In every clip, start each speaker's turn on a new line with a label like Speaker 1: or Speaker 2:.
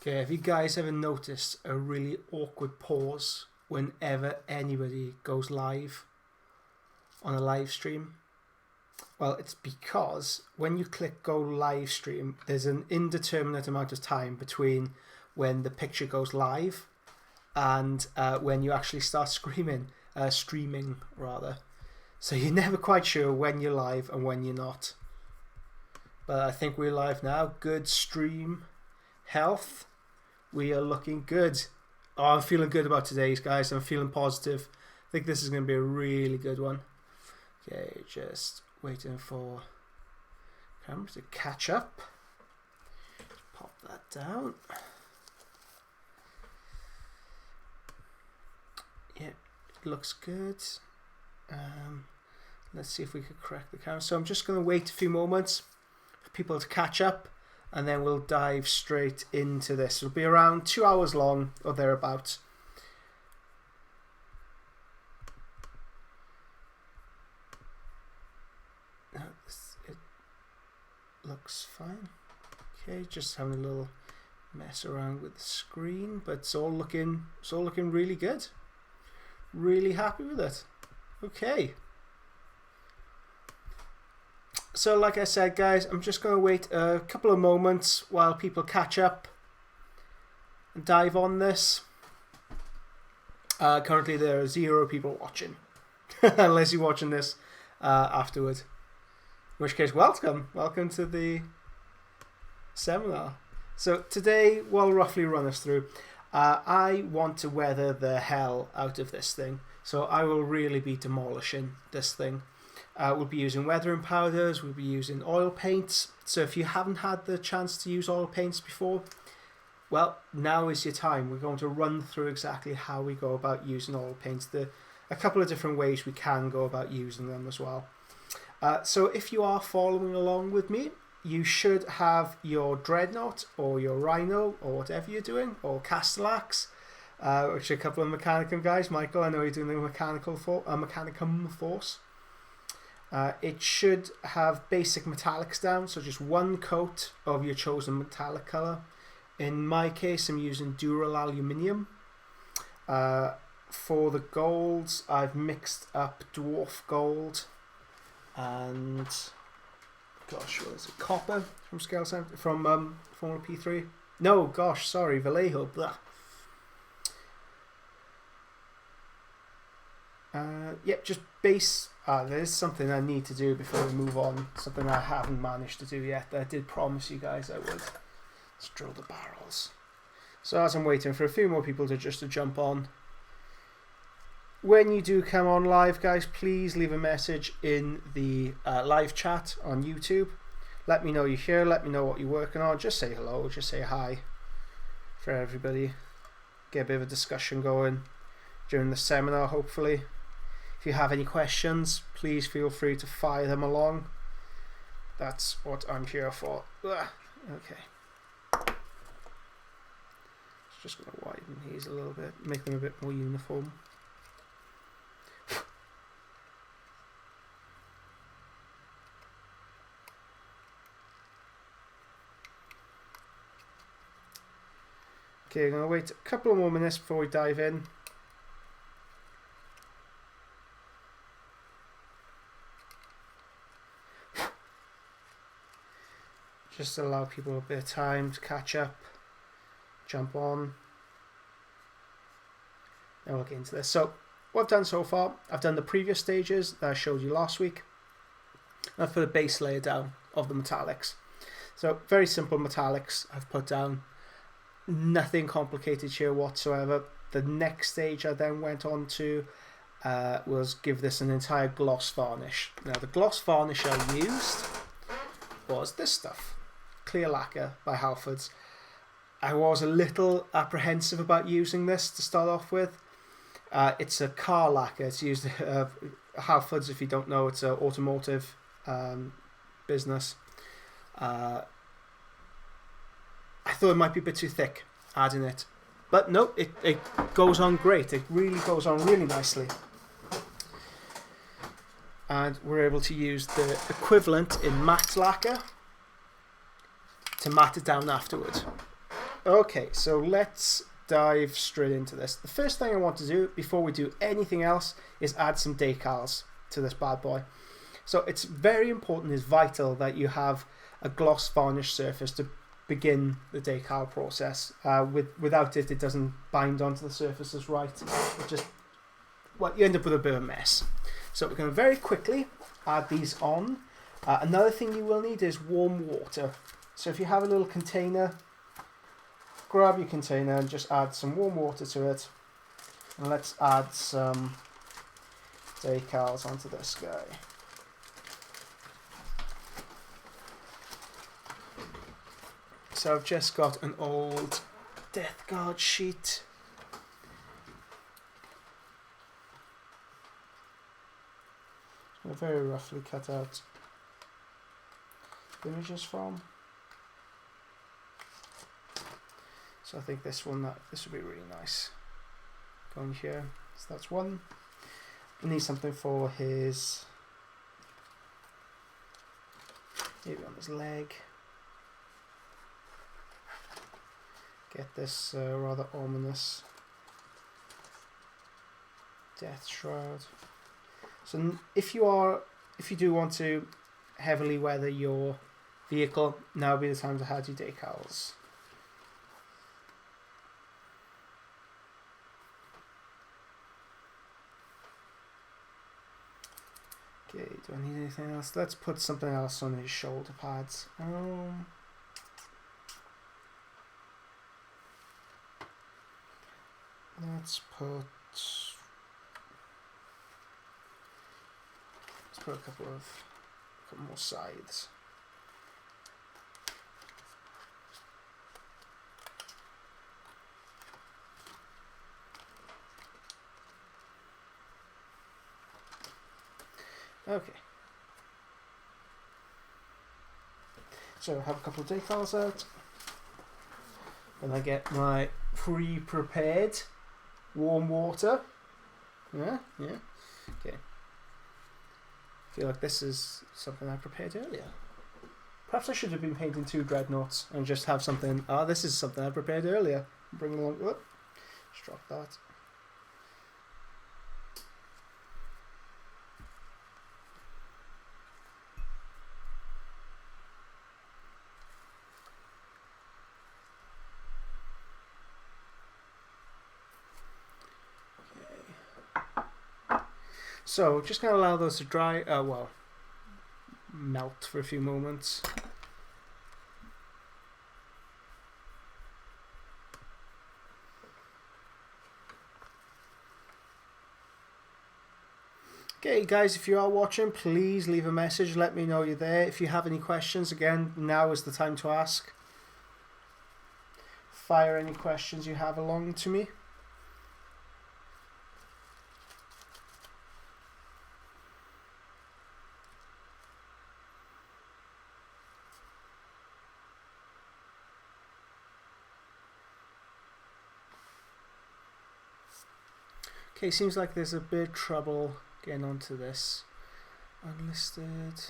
Speaker 1: Okay, have you guys ever noticed a really awkward pause whenever anybody goes live on a live stream? Well, it's because when you click go live stream, there's an indeterminate amount of time between when the picture goes live and when you actually start streaming rather. So you're never quite sure when you're live and when you're not. But I think we're live now. Good stream health. We are looking good. Oh, I'm feeling good about today's, guys. I'm feeling positive. I think this is going to be a really good one. Okay, just waiting for camera to catch up. Just pop that down. Yeah, it looks good. Let's see if we can correct the camera. So I'm just going to wait a few moments for people to catch up, and then we'll dive straight into this. It'll be around 2 hours long or thereabouts. It looks fine. Okay, just having a little mess around with the screen, but it's all looking really good. Really happy with it. Okay. So like I said, guys, I'm just going to wait a couple of moments while people catch up and dive on this. Currently there are 0 people watching, unless you're watching this afterward. In which case, welcome to the seminar. So today, we'll roughly run us through. I want to weather the hell out of this thing, so I will really be demolishing this thing. We'll be using weathering powders, we'll be using oil paints. So if you haven't had the chance to use oil paints before, well, now is your time. We're going to run through exactly how we go about using oil paints. A couple of different ways we can go about using them as well. So if you are following along with me, you should have your Dreadnought or your Rhino or whatever you're doing, or Castellax, which are a couple of Mechanicum guys. Michael, I know you're doing the Mechanicum Force. It should have basic metallics down, so just one coat of your chosen metallic colour. In my case, I'm using Dural Aluminium. For the golds, I've mixed up Dwarf Gold and, gosh, what is it? Copper from Scale Center, from Formula P3. No, gosh, sorry, Vallejo. Blah. Yep, just base. There's something I need to do before we move on. Something I haven't managed to do yet. I did promise you guys I would. Let's drill the barrels. So as I'm waiting for a few more people to jump on. When you do come on live, guys, please leave a message in the live chat on YouTube. Let me know you're here. Let me know what you're working on. Just say hello. Just say hi for everybody. Get a bit of a discussion going during the seminar, hopefully. If you have any questions, please feel free to fire them along. That's what I'm here for. Ugh. Okay. Just going to widen these a little bit, make them a bit more uniform. Okay, I'm going to wait a couple of more minutes before we dive in. Just to allow people a bit of time to catch up, jump on, and we'll get into this. So what I've done so far, I've done the previous stages that I showed you last week. I've put a base layer down of the metallics. So very simple metallics I've put down. Nothing complicated here whatsoever. The next stage I then went on to was give this an entire gloss varnish. Now the gloss varnish I used was this stuff. Clear Lacquer by Halfords. I was a little apprehensive about using this to start off with. It's a car lacquer. It's used Halfords, if you don't know, it's an automotive business. I thought it might be a bit too thick adding it, but no, it goes on great. It really goes on really nicely. And we're able to use the equivalent in matte lacquer to matte it down afterwards. Okay, so let's dive straight into this. The first thing I want to do before we do anything else is add some decals to this bad boy. So it's very important, it's vital that you have a gloss varnish surface to begin the decal process. Without it, it doesn't bind onto the surfaces right. It just, well, you end up with a bit of a mess. So we're going to very quickly add these on. Another thing you will need is warm water. So if you have a little container, grab your container and just add some warm water to it. And let's add some decals onto this guy. So I've just got an old Death Guard sheet. I'm very roughly cut out images from. So I think this would be really nice. Going here, so that's one. I need something for his, maybe on his leg. Get this rather ominous death shroud. So if you do want to heavily weather your vehicle, now would be the time to add your decals. Okay, do I need anything else? Let's put something else on his shoulder pads. Let's put a couple more sides. Okay. So I have a couple of decals out. And I get my pre-prepared warm water. Yeah. Okay. I feel like this is something I prepared earlier. Perhaps I should have been painting 2 dreadnoughts and just have something. This is something I prepared earlier. Bring along. Whoop. Just drop that. So, just going to allow those to dry, melt for a few moments. Okay guys, if you are watching, please leave a message, let me know you're there. If you have any questions, again, now is the time to ask. Fire any questions you have along to me. Okay, seems like there's a bit of trouble getting onto this. Unlisted.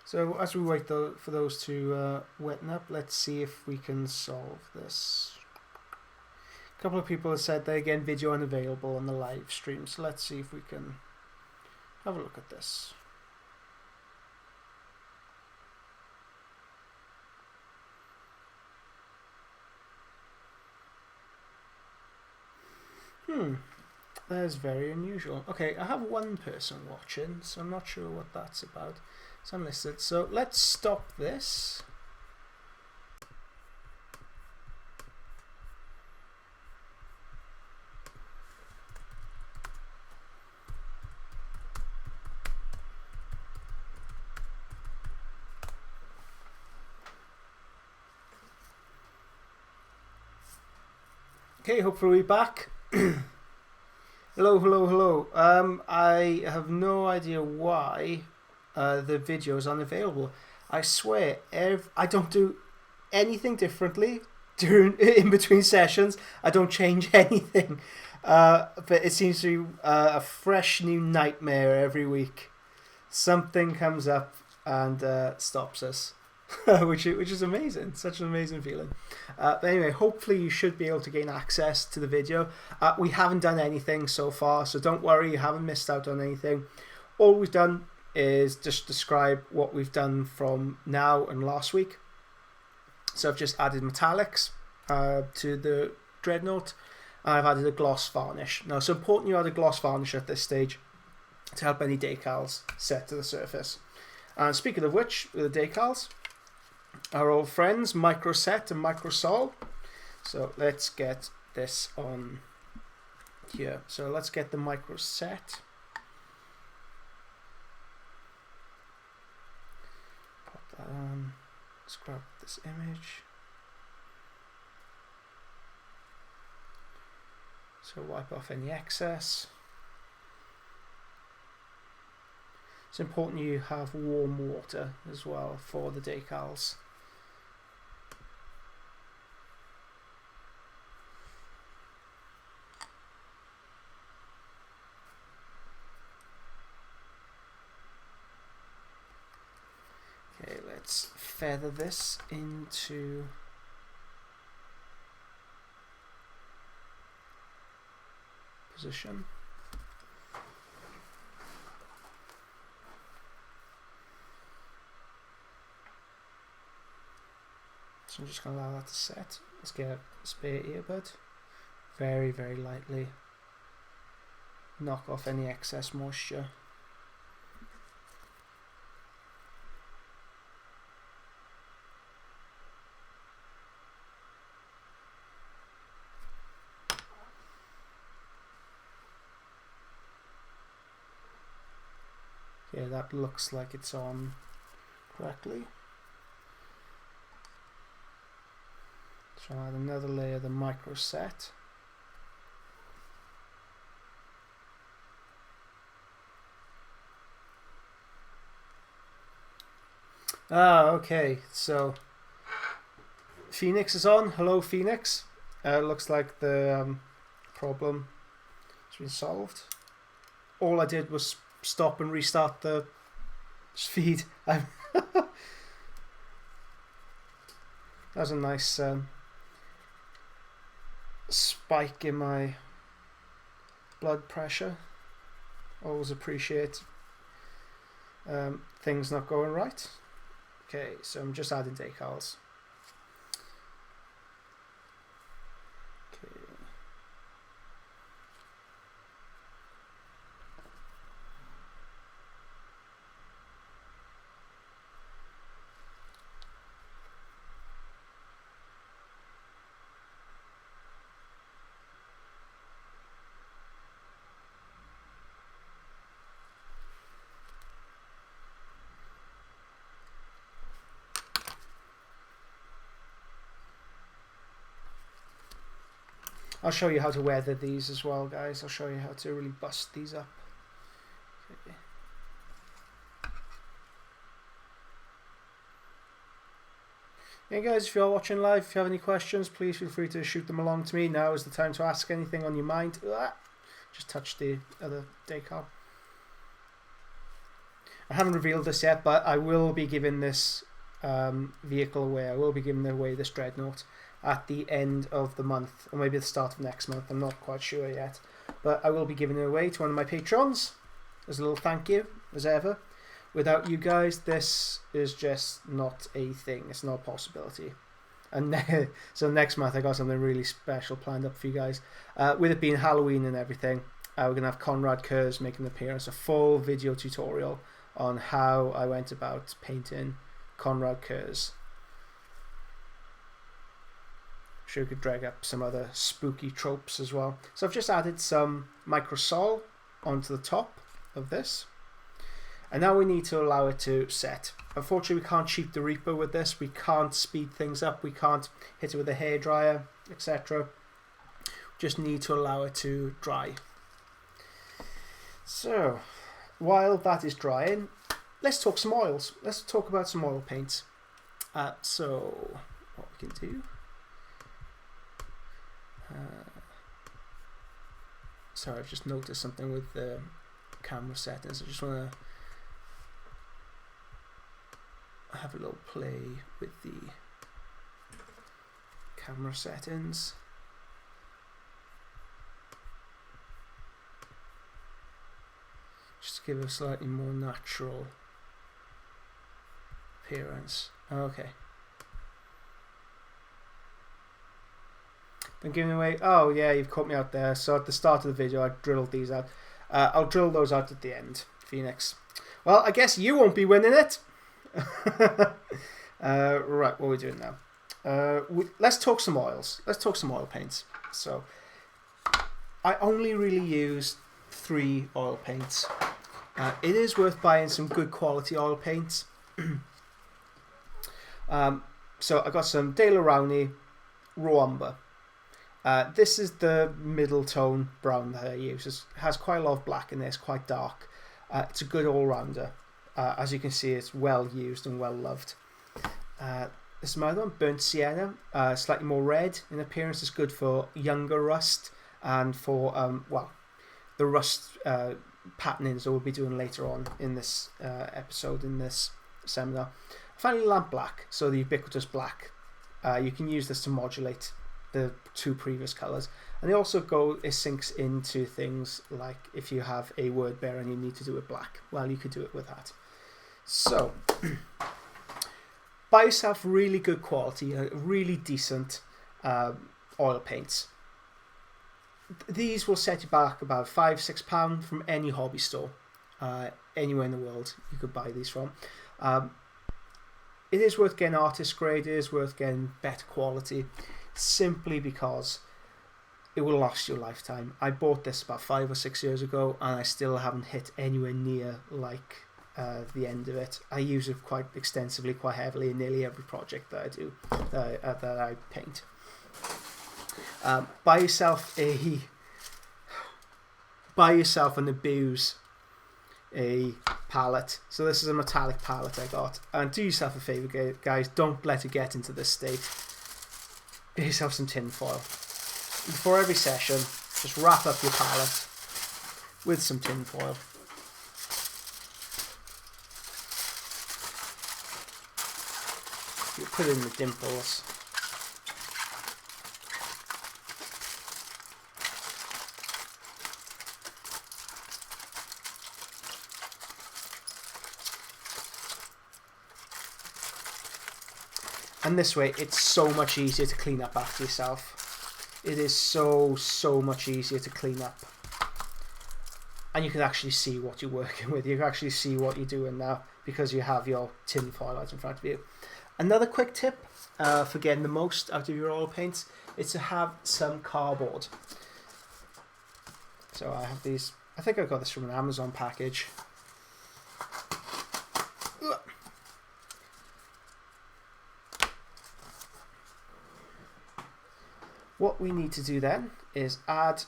Speaker 1: So as we wait for those to weten up, let's see if we can solve this. A couple of people have said they again video unavailable on the live stream, so let's see if we can have a look at this. That is very unusual. Okay, I have one person watching, so I'm not sure what that's about. It's unlisted. So let's stop this. Okay, hopefully we're back. Hello. I have no idea why the video is unavailable. I swear, I don't do anything differently in between sessions. I don't change anything. But it seems to be a fresh new nightmare every week. Something comes up and stops us, which is amazing. Such an amazing feeling. But anyway, hopefully you should be able to gain access to the video. We haven't done anything so far, so don't worry, you haven't missed out on anything. All we've done is just describe what we've done from now and last week. So I've just added metallics to the Dreadnought, and I've added a gloss varnish. Now it's important you add a gloss varnish at this stage to help any decals set to the surface. And speaking of which, with the decals, our old friends Microset and Microsol. So let's get this on here. So let's get the Microset. Pop that on. Let's grab this image. So wipe off any excess. It's important you have warm water as well for the decals. Okay, let's feather this into position. So I'm just going to allow that to set. Let's get a spare earbud. Very, very lightly knock off any excess moisture. Okay, that looks like it's on correctly. So I'll add another layer of the Microset. Okay, so Phoenix is on. Hello, Phoenix. Looks like the problem has been solved. All I did was stop and restart the feed. That was a nice spike in my blood pressure. Always appreciate things not going right. Okay, so I'm just adding decals. Okay. I'll show you how to weather these as well, guys. I'll show you how to really bust these up. Okay. Yeah, guys, if you're watching live, if you have any questions, please feel free to shoot them along to me. Now is the time to ask anything on your mind. Just touch the other decal. I haven't revealed this yet, but I will be giving this vehicle away. I will be giving away this Dreadnought at the end of the month, or maybe the start of next month. I'm not quite sure yet, but I will be giving it away to one of my patrons as a little thank you, as ever. Without you guys, this is just not a thing. It's not a possibility. And so next month I got something really special planned up for you guys. With it being Halloween and everything, we're gonna have Conrad Kurz making an appearance, a full video tutorial on how I went about painting Conrad Kurz. Sure, we could drag up some other spooky tropes as well. So I've just added some Microsol onto the top of this, and now we need to allow it to set. Unfortunately, we can't cheat the Reaper with this. We can't speed things up. We can't hit it with a hairdryer, etc. Just need to allow it to dry. So while that is drying, let's talk some oils. Let's talk about some oil paints. So what we can do. Sorry, I've just noticed something with the camera settings. I just want to have a little play with the camera settings. Just to give a slightly more natural appearance. Okay. Been giving away. Oh yeah, you've caught me out there. So at the start of the video, I drilled these out. I'll drill those out at the end, Phoenix. Well, I guess you won't be winning it. Right, what are we doing now? Let's talk some oils. Let's talk some oil paints. So I only really use 3 oil paints. It is worth buying some good quality oil paints. So I got some Daler Rowney Raw Umber. This is the middle tone brown that I use. It has quite a lot of black in there. It's quite dark. It's a good all-rounder. As you can see, it's well used and well loved. This is my other one, Burnt Sienna. Slightly more red in appearance. It's good for younger rust and for well, the rust patternings that we'll be doing later on in this episode, in this seminar. Finally, Lamp Black, so the ubiquitous black. You can use this to modulate the 2 previous colours, and it syncs into things like if you have a word bear and you need to do it black, well, you could do it with that. So buy yourself really good quality, really decent oil paints. These will set you back about £5-6 from any hobby store, anywhere in the world you could buy these from. It is worth getting artist grade. It is worth getting better quality, simply because it will last you a lifetime. I bought this about 5 or 6 years ago, and I still haven't hit anywhere near like the end of it. I use it quite extensively, quite heavily in nearly every project that I do, that I paint. Buy yourself an Abuse a palette. So this is a metallic palette I got, and do yourself a favour, guys, don't let it get into this state. Get yourself some tin foil before every session. Just wrap up your palette with some tin foil. You put it in the dimples. And this way, it's so much easier to clean up after yourself. It is so much easier to clean up. And you can actually see what you're working with. You can actually see what you're doing now because you have your tin foil out in front of you. Another quick tip for getting the most out of your oil paints is to have some cardboard. So I have these. I think I got this from an Amazon package. What we need to do then is add,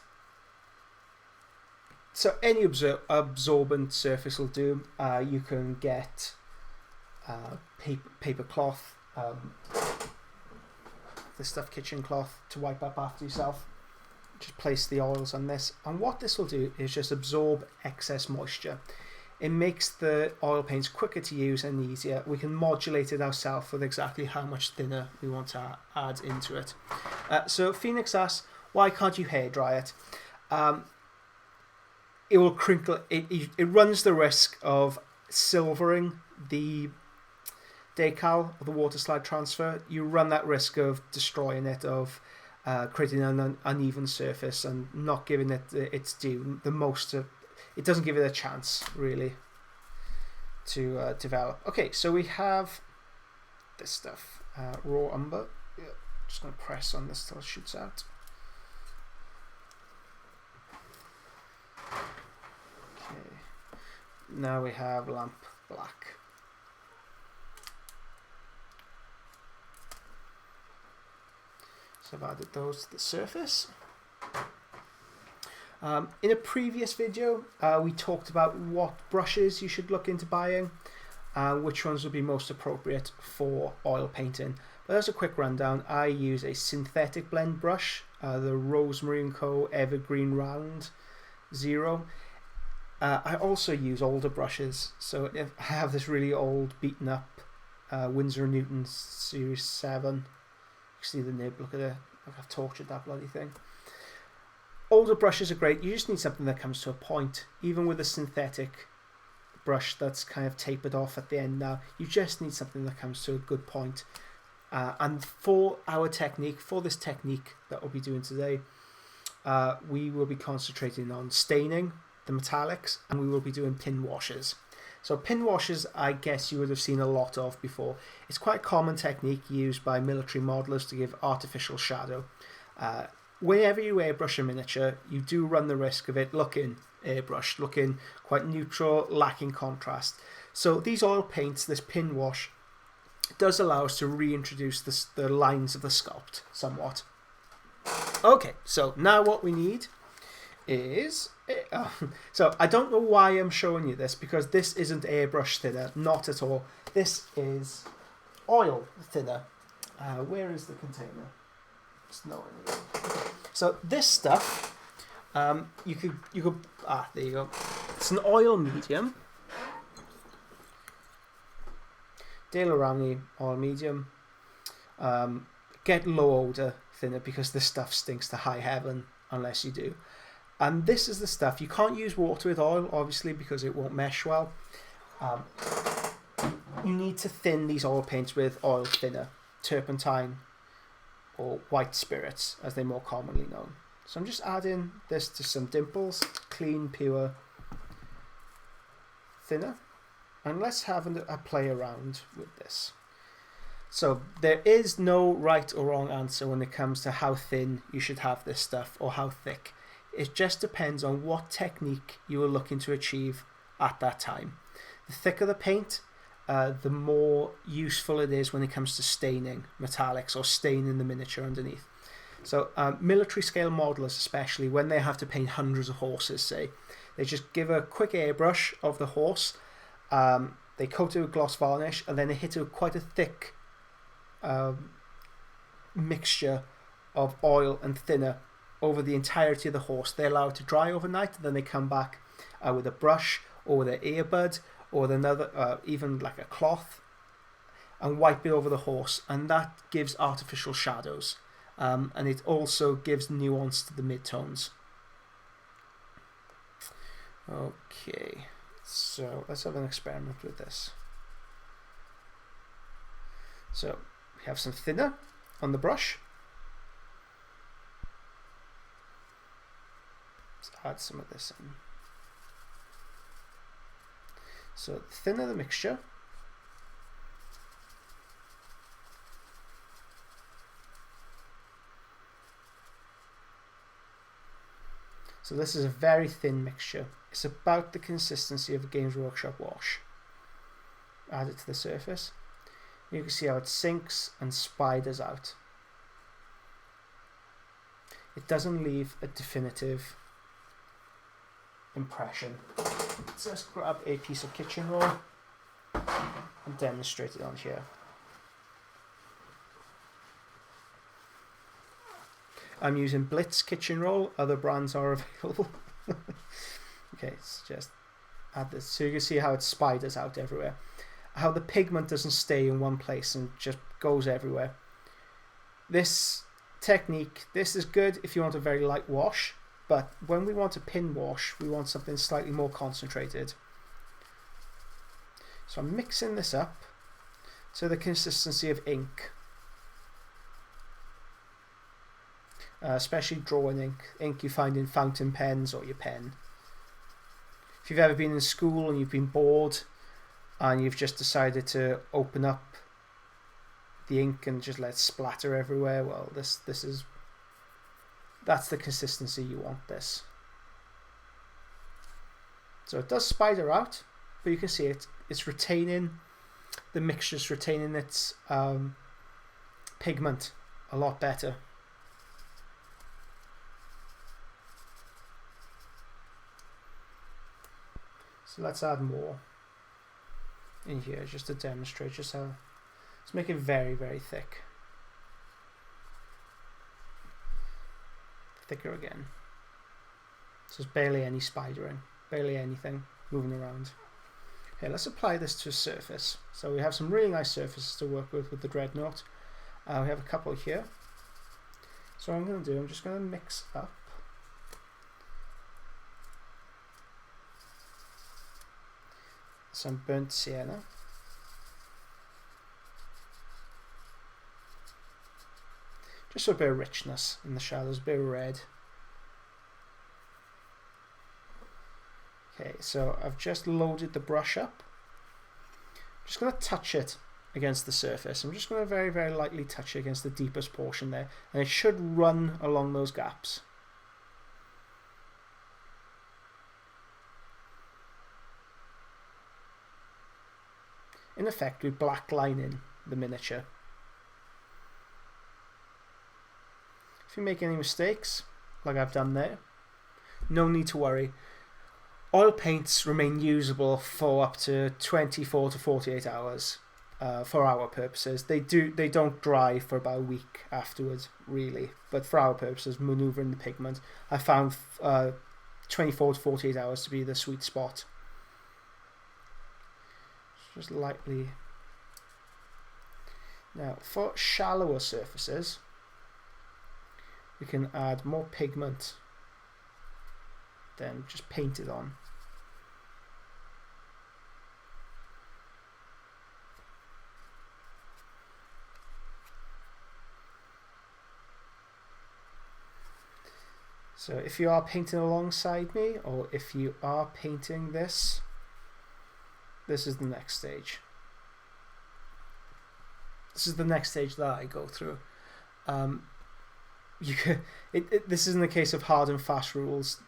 Speaker 1: so any absorbent surface will do. You can get paper cloth, this stuff, kitchen cloth, to wipe up after yourself. Just place the oils on this, and what this will do is just absorb excess moisture. It makes the oil paints quicker to use and easier. We can modulate it ourselves with exactly how much thinner we want to add into it. So Phoenix asks, why can't you hair dry it? It will crinkle. It runs the risk of silvering the decal of the water slide transfer. You run that risk of destroying it, of creating an uneven surface and not giving it its due, the most of. It doesn't give it a chance, really, to develop. Okay, so we have this stuff, raw umber. Yeah, just going to press on this till it shoots out. Okay, now we have lamp black. So I've added those to the surface. In a previous video, we talked about what brushes you should look into buying, which ones would be most appropriate for oil painting. But as a quick rundown, I use a synthetic blend brush, the Rosemary & Co. Evergreen Round. 0. I also use older brushes, so if I have this really old beaten up Winsor & Newton Series 7. You can see the nib, look at it, I've tortured that bloody thing. Older brushes are great, you just need something that comes to a point. Even with a synthetic brush that's kind of tapered off at the end now, you just need something that comes to a good point. And for our technique, for this technique that we'll be doing today, we will be concentrating on staining the metallics, and we will be doing pin washes. So pin washes, I guess you would have seen a lot of before. It's quite a common technique used by military modelers to give artificial shadow. Whenever you airbrush a miniature, you do run the risk of it looking airbrushed, looking quite neutral, lacking contrast. So these oil paints, this pin wash, does allow us to reintroduce the lines of the sculpt somewhat. Okay, so now what we need is... so I don't know why I'm showing you this, because this isn't airbrush thinner, not at all. This is oil thinner. Where is the container? It's not in here. So this stuff, you could there you go. It's an oil medium. Daler Rowney oil medium. Get low odor thinner, because this stuff stinks to high heaven unless you do. And this is the stuff. You can't use water with oil, obviously, because it won't mesh well. You need to thin these oil paints with oil thinner, turpentine, or white spirits, as they're more commonly known. So I'm just adding this to some dimples, clean, pure thinner. And let's have a play around with this. So there is no right or wrong answer when it comes to how thin you should have this stuff or how thick. It just depends on what technique you are looking to achieve at that time. The thicker the paint, the more useful it is when it comes to staining metallics or staining the miniature underneath. So military scale modelers, especially when they have to paint hundreds of horses, say, they just give a quick airbrush of the horse, they coat it with gloss varnish, and then they hit it with quite a thick mixture of oil and thinner over the entirety of the horse. They allow it to dry overnight, and then they come back with a brush or with an earbud or with another, even like a cloth, and wipe it over the horse, and that gives artificial shadows, and it also gives nuance to the midtones. Okay, so let's have an experiment with this. So we have some thinner on the brush. Let's add some of this in. So thinner the mixture. So this is a very thin mixture. It's about the consistency of a Games Workshop wash. Add it to the surface. You can see how it sinks and spiders out. It doesn't leave a definitive impression. So let's grab a piece of kitchen roll and demonstrate it on here. I'm using Blitz kitchen roll, other brands are available. Okay, let's just add this so you can see how it spiders out everywhere. How the pigment doesn't stay in one place and just goes everywhere. This technique, this is good if you want a very light wash, but when we want a pin wash, we want something slightly more concentrated. So I'm mixing this up to the consistency of ink. Especially drawing ink you find in fountain pens or your pen. If you've ever been in school and you've been bored and you've just decided to open up the ink and just let it splatter everywhere, well, that's the consistency you want this. So it does spider out, but you can see it's retaining, the mixture's retaining its pigment a lot better. So let's add more in here just to demonstrate just how. Let's make it very, very thick. Thicker again. So there's barely any spidering, barely anything moving around. Okay, let's apply this to a surface. So we have some really nice surfaces to work with the Dreadnought. We have a couple here. So what I'm going to do, I'm just going to mix up some burnt sienna. Just for a bit of richness in the shadows, a bit of red. Okay, so I've just loaded the brush up. I'm just going to touch it against the surface. I'm just going to very, very lightly touch it against the deepest portion there, and it should run along those gaps. In effect, we're blacklining the miniature. If you make any mistakes, like I've done there, no need to worry. Oil paints remain usable for up to 24 to 48 hours for our purposes. They don't dry for about a week afterwards, really. But for our purposes, manoeuvring the pigment, I found 24 to 48 hours to be the sweet spot. Just lightly. Now, for shallower surfaces, we can add more pigment than just paint it on. So if you are painting alongside me, or if you are painting this, this is the next stage. This is the next stage that I go through. This isn't a case of hard and fast rules.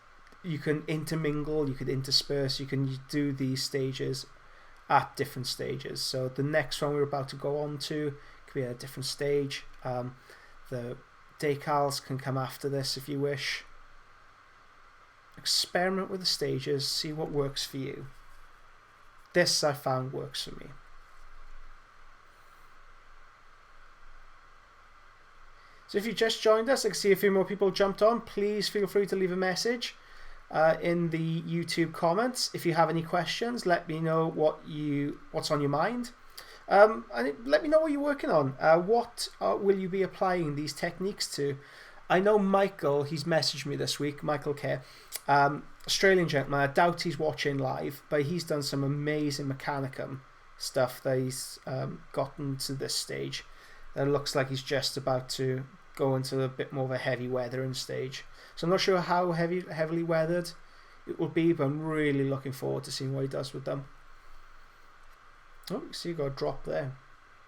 Speaker 1: You can intermingle, you could intersperse, you can do these stages at different stages. So the next one we're about to go on to could be at a different stage. The decals can come after this if you wish. Experiment with the stages, see what works for you. This I found works for me. So if you just joined us, I can see a few more people jumped on. Please feel free to leave a message in the YouTube comments. If you have any questions, let me know what's on your mind. And let me know what you're working on. What will you be applying these techniques to? I know Michael, he's messaged me this week, Michael Kerr, Australian gentleman. I doubt he's watching live, but he's done some amazing Mechanicum stuff that he's gotten to this stage. It looks like he's just about to go into a bit more of a heavy weathering stage. So I'm not sure how heavily weathered it will be, but I'm really looking forward to seeing what he does with them. Oh, you see you got a drop there.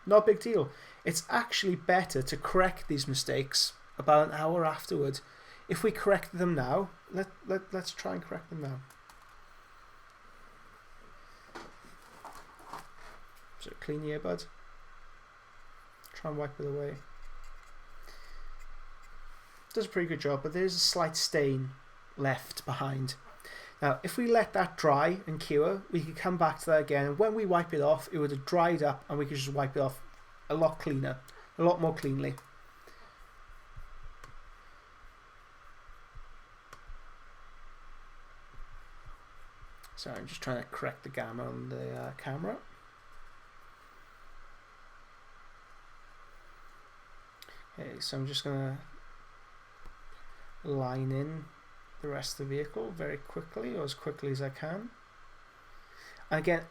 Speaker 1: Not a big deal. It's actually better to correct these mistakes about an hour afterward. If we correct them now, let's try and correct them now. So clean your earbud. Try and wipe it away. Does a pretty good job, but there's a slight stain left behind. Now, if we let that dry and cure, we can come back to that again, and when we wipe it off, it would have dried up, and we could just wipe it off a lot cleaner, a lot more cleanly. Sorry, I'm just trying to correct the gamma on the camera. Okay, so I'm just going to line in the rest of the vehicle very quickly, or as quickly as I can. And again,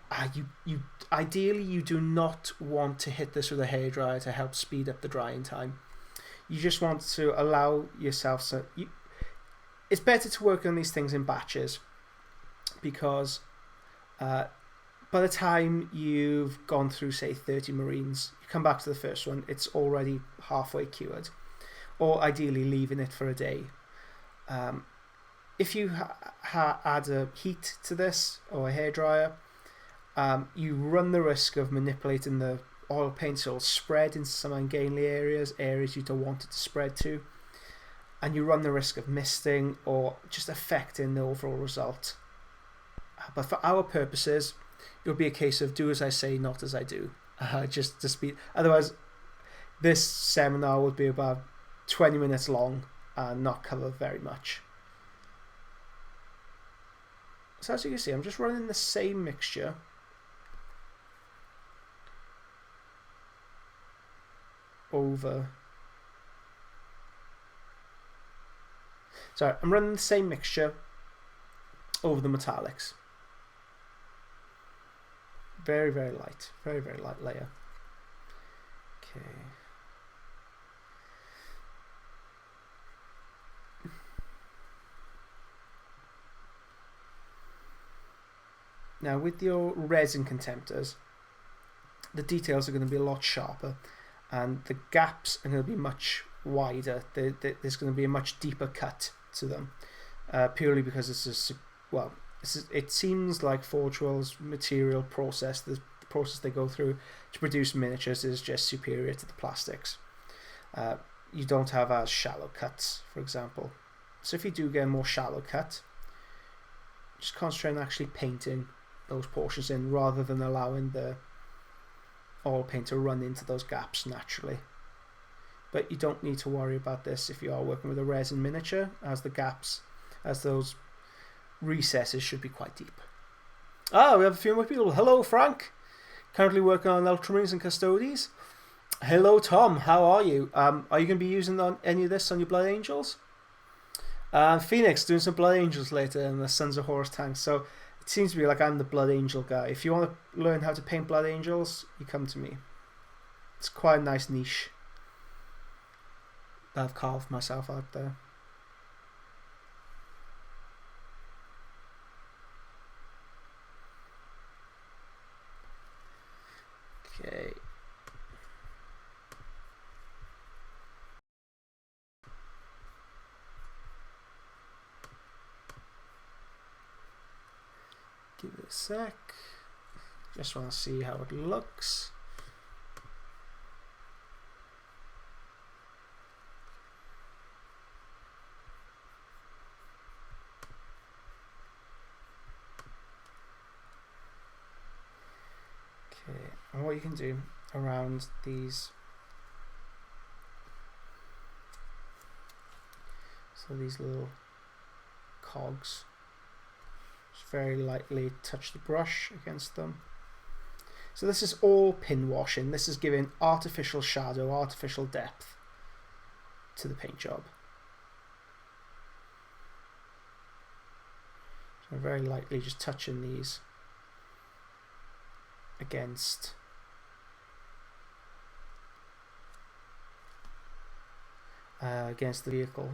Speaker 1: ideally you do not want to hit this with a hairdryer to help speed up the drying time. You just want to allow yourself it's better to work on these things in batches, because by the time you've gone through, say, 30 Marines, you come back to the first one, it's already halfway cured, or ideally leaving it for a day. If you add a heat to this, or a hairdryer, you run the risk of manipulating the oil paint so it'll spread into some ungainly areas you don't want it to spread to, and you run the risk of misting or just affecting the overall result. But for our purposes, it'll be a case of do as I say, not as I do. Just to speed. Otherwise, this seminar would be about 20 minutes long and not cover very much. So as you can see, I'm just running the same mixture over. Sorry, I'm running the same mixture over the metallics. Very, very light. Very, very light layer. Okay. Now with your resin contemptors, the details are going to be a lot sharper and the gaps are going to be much wider. There's going to be a much deeper cut to them, purely because it seems like Forge World's material process, the process they go through to produce miniatures, is just superior to the plastics. You don't have as shallow cuts, for example. So if you do get a more shallow cut, just concentrate on actually painting those portions in rather than allowing the oil paint to run into those gaps naturally. But you don't need to worry about this if you are working with a resin miniature, as the gaps, as those recesses should be quite deep. Ah, we have a few more people. Hello, Frank. Currently working on Ultramarines and Custodes. Hello, Tom. How are you? Are you going to be using any of this on your Blood Angels? Phoenix doing some Blood Angels later in the Sons of Horus tanks. So it seems to be like I'm the Blood Angel guy. If you want to learn how to paint Blood Angels, you come to me. It's quite a nice niche that I've carved myself out there. Okay. Give it a sec. Just want to see how it looks. Okay, and what you can do around these, so these little cogs, just very lightly touch the brush against them. So this is all pin washing. This is giving artificial shadow, artificial depth to the paint job. So I'm very lightly just touching these against the vehicle,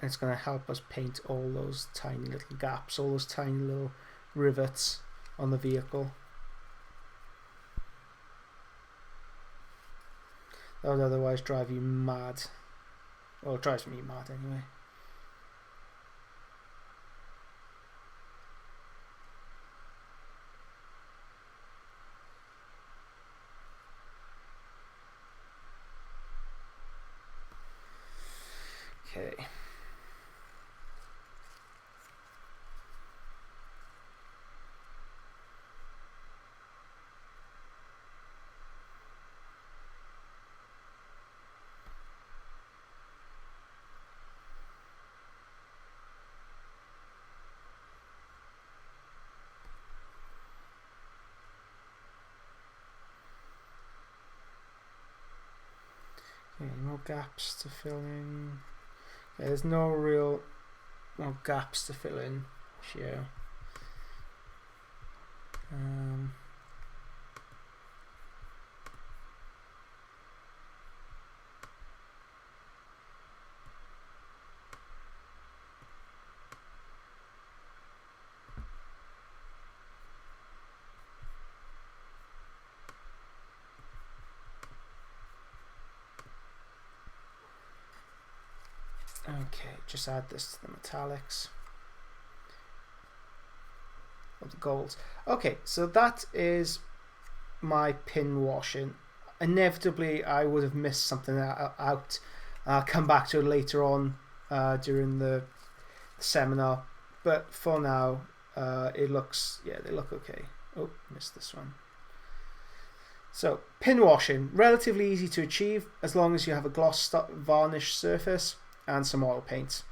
Speaker 1: and it's going to help us paint all those tiny little gaps, all those tiny little rivets on the vehicle. That would otherwise drive you mad. Well, it drives me mad anyway. Okay. Okay, no gaps to fill in. Okay, there's no real gaps to fill in here. Okay, just add this to the metallics of the golds. Okay, so that is my pin washing. Inevitably, I would have missed something out. I'll come back to it later on during the seminar, but for now, it looks, yeah, they look okay. Oh, missed this one. So, pin washing, relatively easy to achieve as long as you have a gloss varnish surface and some oil paint.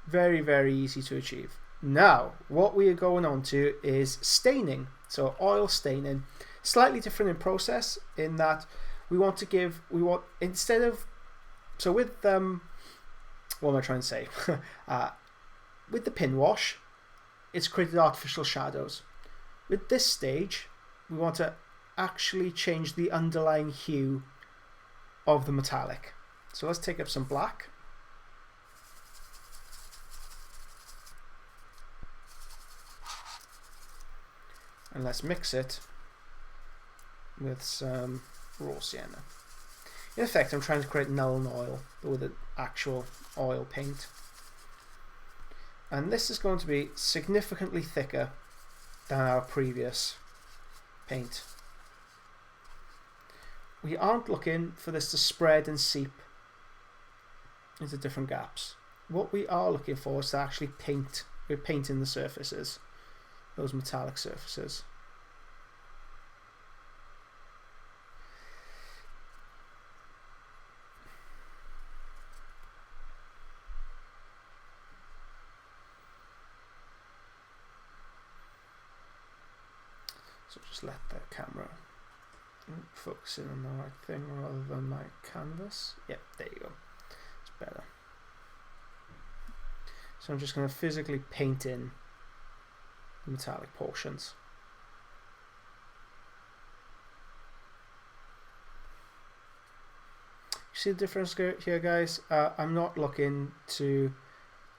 Speaker 1: Very, very easy to achieve. Now, what we are going on to is staining. So oil staining, slightly different in process in that instead of, so with, what am I trying to say? With the pin wash, it's created artificial shadows. With this stage, we want to actually change the underlying hue of the metallic. So let's take up some black. And let's mix it with some raw sienna. In effect, I'm trying to create Nuln Oil with an actual oil paint. And this is going to be significantly thicker than our previous paint. We aren't looking for this to spread and seep into different gaps. What we are looking for is to actually paint. We're painting the surfaces, those metallic surfaces. So just let the camera focus in on the right thing rather than my canvas. Yep, there you go. It's better. So I'm just going to physically paint in the metallic portions. You see the difference here, guys? I'm not looking to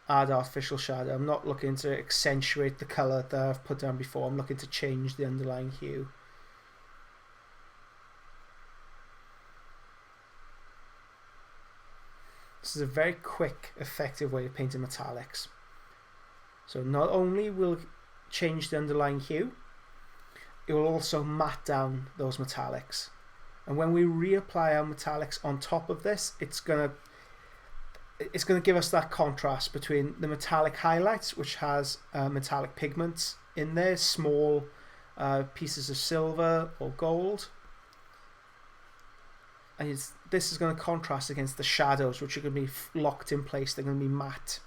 Speaker 1: add artificial shadow. I'm not looking to accentuate the colour that I've put down before. I'm looking to change the underlying hue. This is a very quick, effective way of painting metallics. So not only will it change the underlying hue, it will also matte down those metallics. And when we reapply our metallics on top of this, it's going to give us that contrast between the metallic highlights, which has metallic pigments in there, small pieces of silver or gold. And this is going to contrast against the shadows, which are going to be locked in place. They're going to be matte.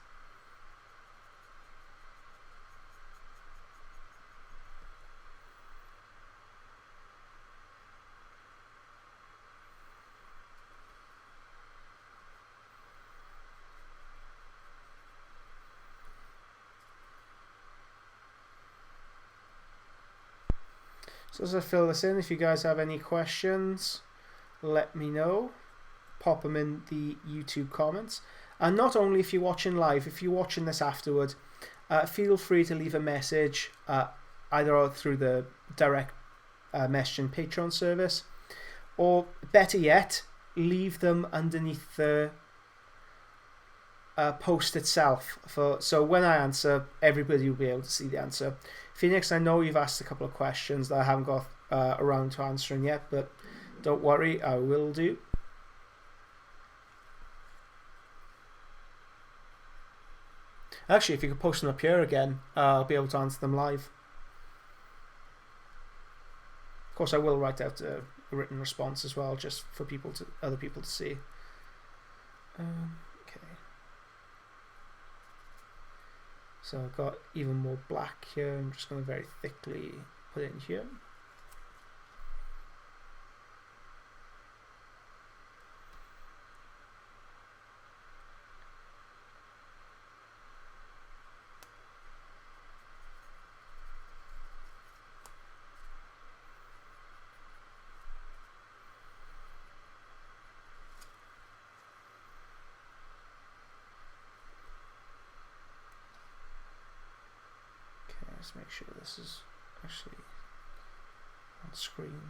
Speaker 1: So as I fill this in, if you guys have any questions, let me know. Pop them in the YouTube comments. And not only if you're watching live, if you're watching this afterward, feel free to leave a message either through the direct messaging Patreon service, or better yet, leave them underneath the post itself. So when I answer, everybody will be able to see the answer. Phoenix, I know you've asked a couple of questions that I haven't got around to answering yet, but don't worry, I will do. Actually, if you could post them up here again, I'll be able to answer them live. Of course, I will write out a written response as well, just for other people to see. Okay. So I've got even more black here. I'm just going to very thickly put it in here. Let's make sure this is actually on screen.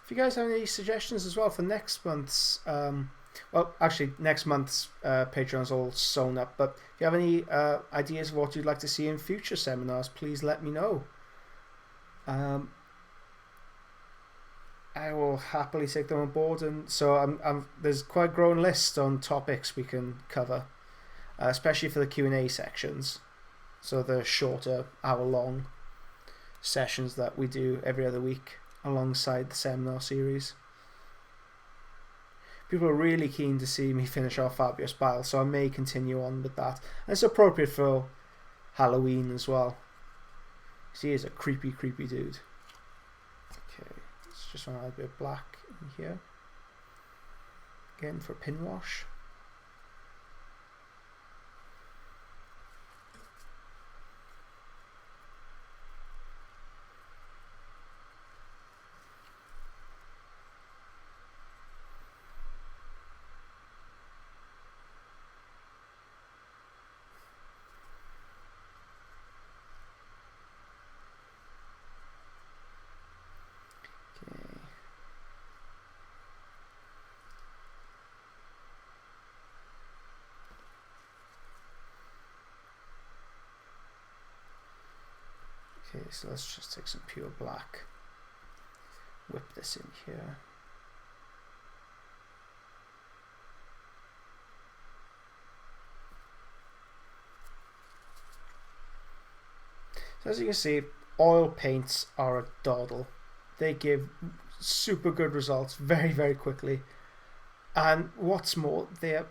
Speaker 1: If you guys have any suggestions as well for next month's well, actually, next month's Patreon's all sewn up, but if you have any ideas of what you'd like to see in future seminars, please let me know. I will happily take them on board, and so there's quite a growing list on topics we can cover. especially for the Q&A sections. So the shorter hour-long sessions that we do every other week alongside the seminar series. People are really keen to see me finish off Fabius Bile, so I may continue on with that. And it's appropriate for Halloween as well. He is a creepy, creepy dude. Okay, let's just want to add a bit of black in here. Again for pin wash. Okay, so let's just take some pure black, whip this in here. So as you can see, oil paints are a doddle. They give super good results very, very quickly. And what's more, they're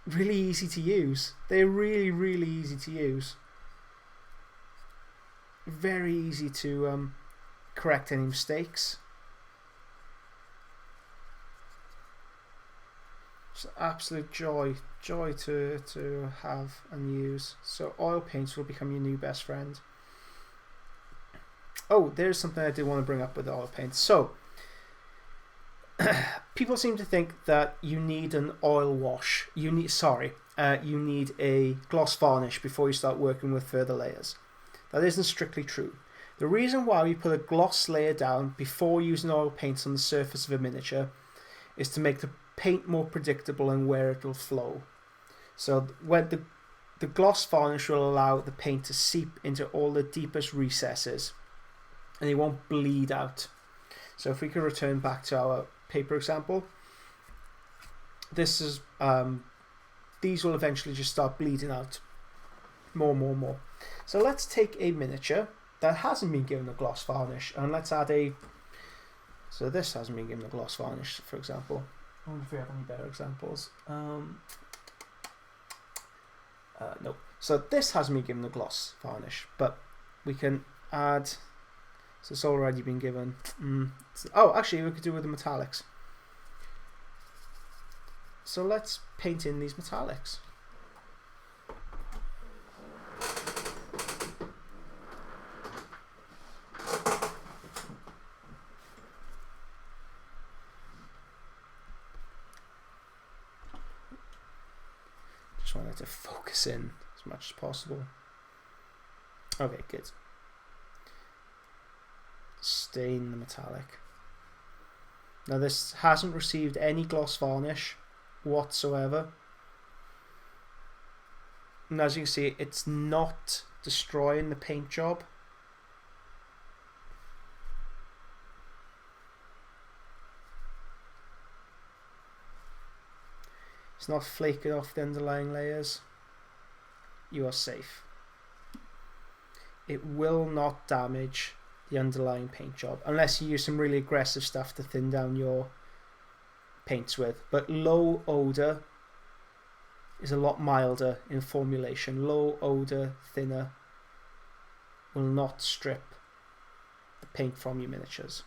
Speaker 1: really easy to use. They're really, really easy to use. Very easy to correct any mistakes. It's an absolute joy to have and use. So oil paints will become your new best friend. Oh, there's something I did want to bring up with oil paints. So people seem to think that you need an oil wash. You need a gloss varnish before you start working with further layers. That isn't strictly true. The reason why we put a gloss layer down before using oil paints on the surface of a miniature is to make the paint more predictable and where it will flow. So when the gloss varnish will allow the paint to seep into all the deepest recesses and it won't bleed out. So if we can return back to our paper example, this is these will eventually just start bleeding out more. So let's take a miniature that hasn't been given a gloss varnish and let's add so this hasn't been given a gloss varnish, for example. I wonder if we have any better examples. No. So this hasn't been given a gloss varnish, but we can add. So it's already been given. Oh, actually, we could do with the metallics. So let's paint in these metallics. Just wanted to focus in as much as possible. Okay, good. Stain the metallic. Now this hasn't received any gloss varnish whatsoever. And as you can see, it's not destroying the paint job. It's not flaking off the underlying layers. You are safe. It will not damage the underlying paint job unless you use some really aggressive stuff to thin down your paints with. But low odor is a lot milder in formulation. Low odor thinner will not strip the paint from your miniatures.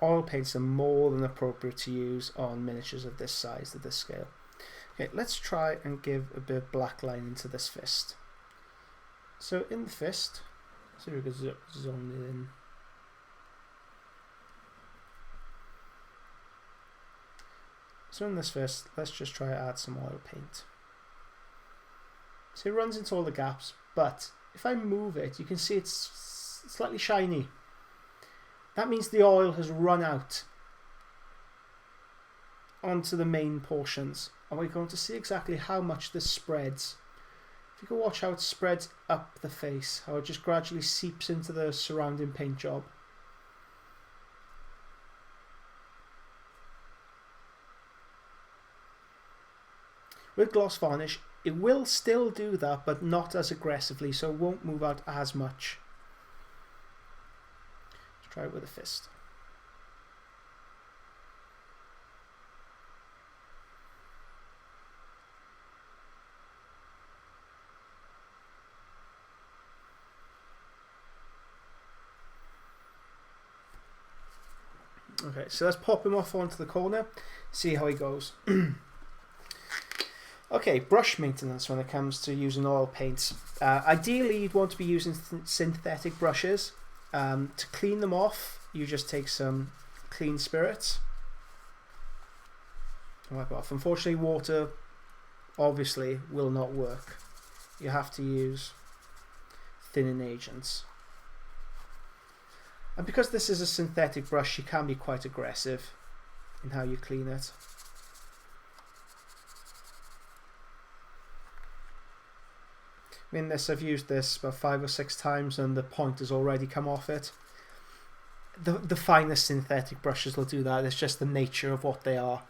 Speaker 1: Oil paints are more than appropriate to use on miniatures of this size, of this scale. Okay, let's try and give a bit of black line into this fist. So in the fist, see if we can zone it in. So in this fist, let's just try to add some oil paint. So it runs into all the gaps, but if I move it, you can see it's slightly shiny. That means the oil has run out onto the main portions, and we're going to see exactly how much this spreads. If you can watch how it spreads up the face, how it just gradually seeps into the surrounding paint job. With gloss varnish, it will still do that, but not as aggressively, so it won't move out as much. Let's try it with a fist. Okay, so let's pop him off onto the corner, see how he goes. Okay, brush maintenance when it comes to using oil paints. Ideally, you'd want to be using synthetic brushes. To clean them off, you just take some clean spirits and wipe off. Unfortunately, water obviously will not work. You have to use thinning agents. And because this is a synthetic brush, you can be quite aggressive in how you clean it. In this, I've used this about 5 or 6 times and the point has already come off it. The finest synthetic brushes will do that. It's just the nature of what they are.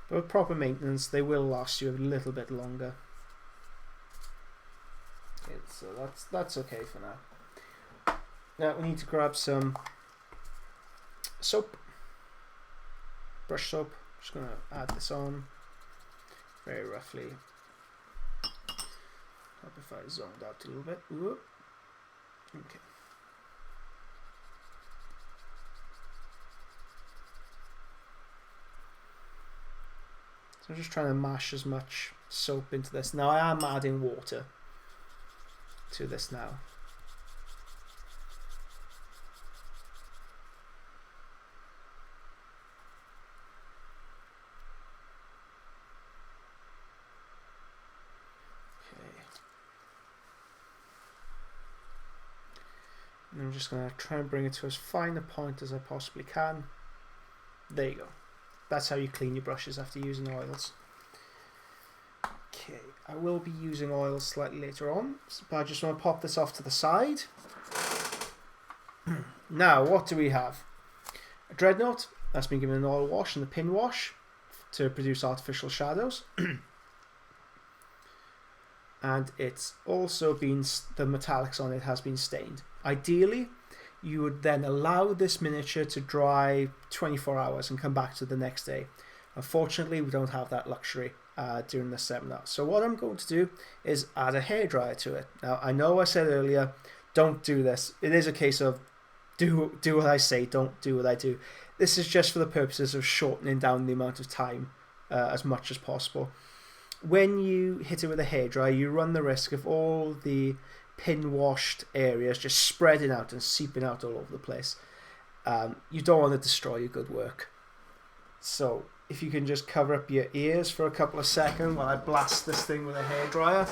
Speaker 1: But with proper maintenance, they will last you a little bit longer. Okay, so that's okay for now. Now we need to grab some soap. Brush soap. Just going to add this on very roughly. Hope if I zoned out a little bit. Whoop. Okay. So I'm just trying to mash as much soap into this. Now I am adding water to this now. And I'm just going to try and bring it to as fine a point as I possibly can. There you go. That's how you clean your brushes after using oils. Okay, I will be using oils slightly later on, but I just want to pop this off to the side. Now, what do we have? A Dreadnought that's been given an oil wash and a pin wash to produce artificial shadows. And it's also been, the metallics on it has been stained. Ideally, you would then allow this miniature to dry 24 hours and come back to the next day. Unfortunately, we don't have that luxury during this seminar. So what I'm going to do is add a hairdryer to it. Now, I know I said earlier, don't do this. It is a case of do what I say, don't do what I do. This is just for the purposes of shortening down the amount of time as much as possible. When you hit it with a hairdryer, you run the risk of all the pin-washed areas just spreading out and seeping out all over the place. You don't want to destroy your good work. So if you can just cover up your ears for a couple of seconds while I blast this thing with a hairdryer.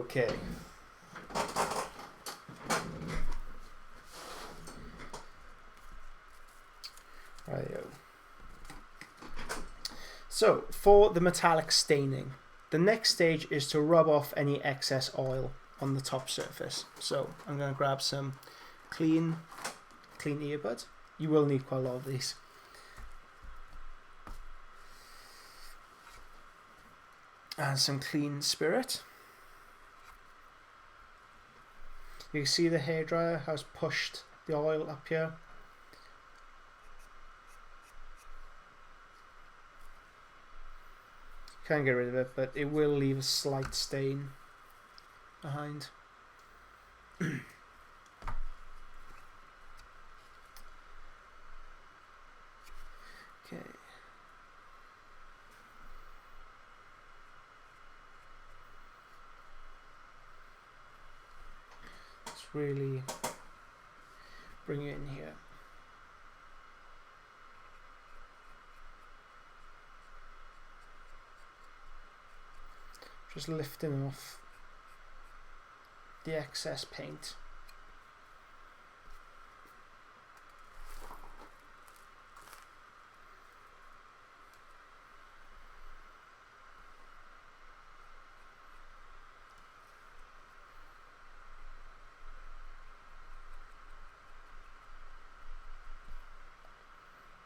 Speaker 1: Okay. Right. So, for the metallic staining, the next stage is to rub off any excess oil on the top surface. So, I'm going to grab some clean earbuds. You will need quite a lot of these. And some clean spirit. You can see the hairdryer has pushed the oil up here. Can't get rid of it, but it will leave a slight stain behind. Okay. Let's really bring it in here. Just lifting off the excess paint.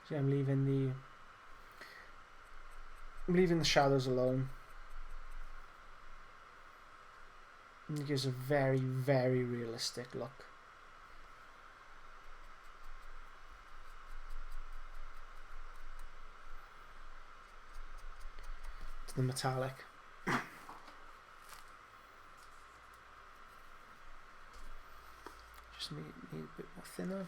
Speaker 1: So I'm leaving the shadows alone. And it gives a very, very realistic look. To the metallic. Just need a bit more thinner.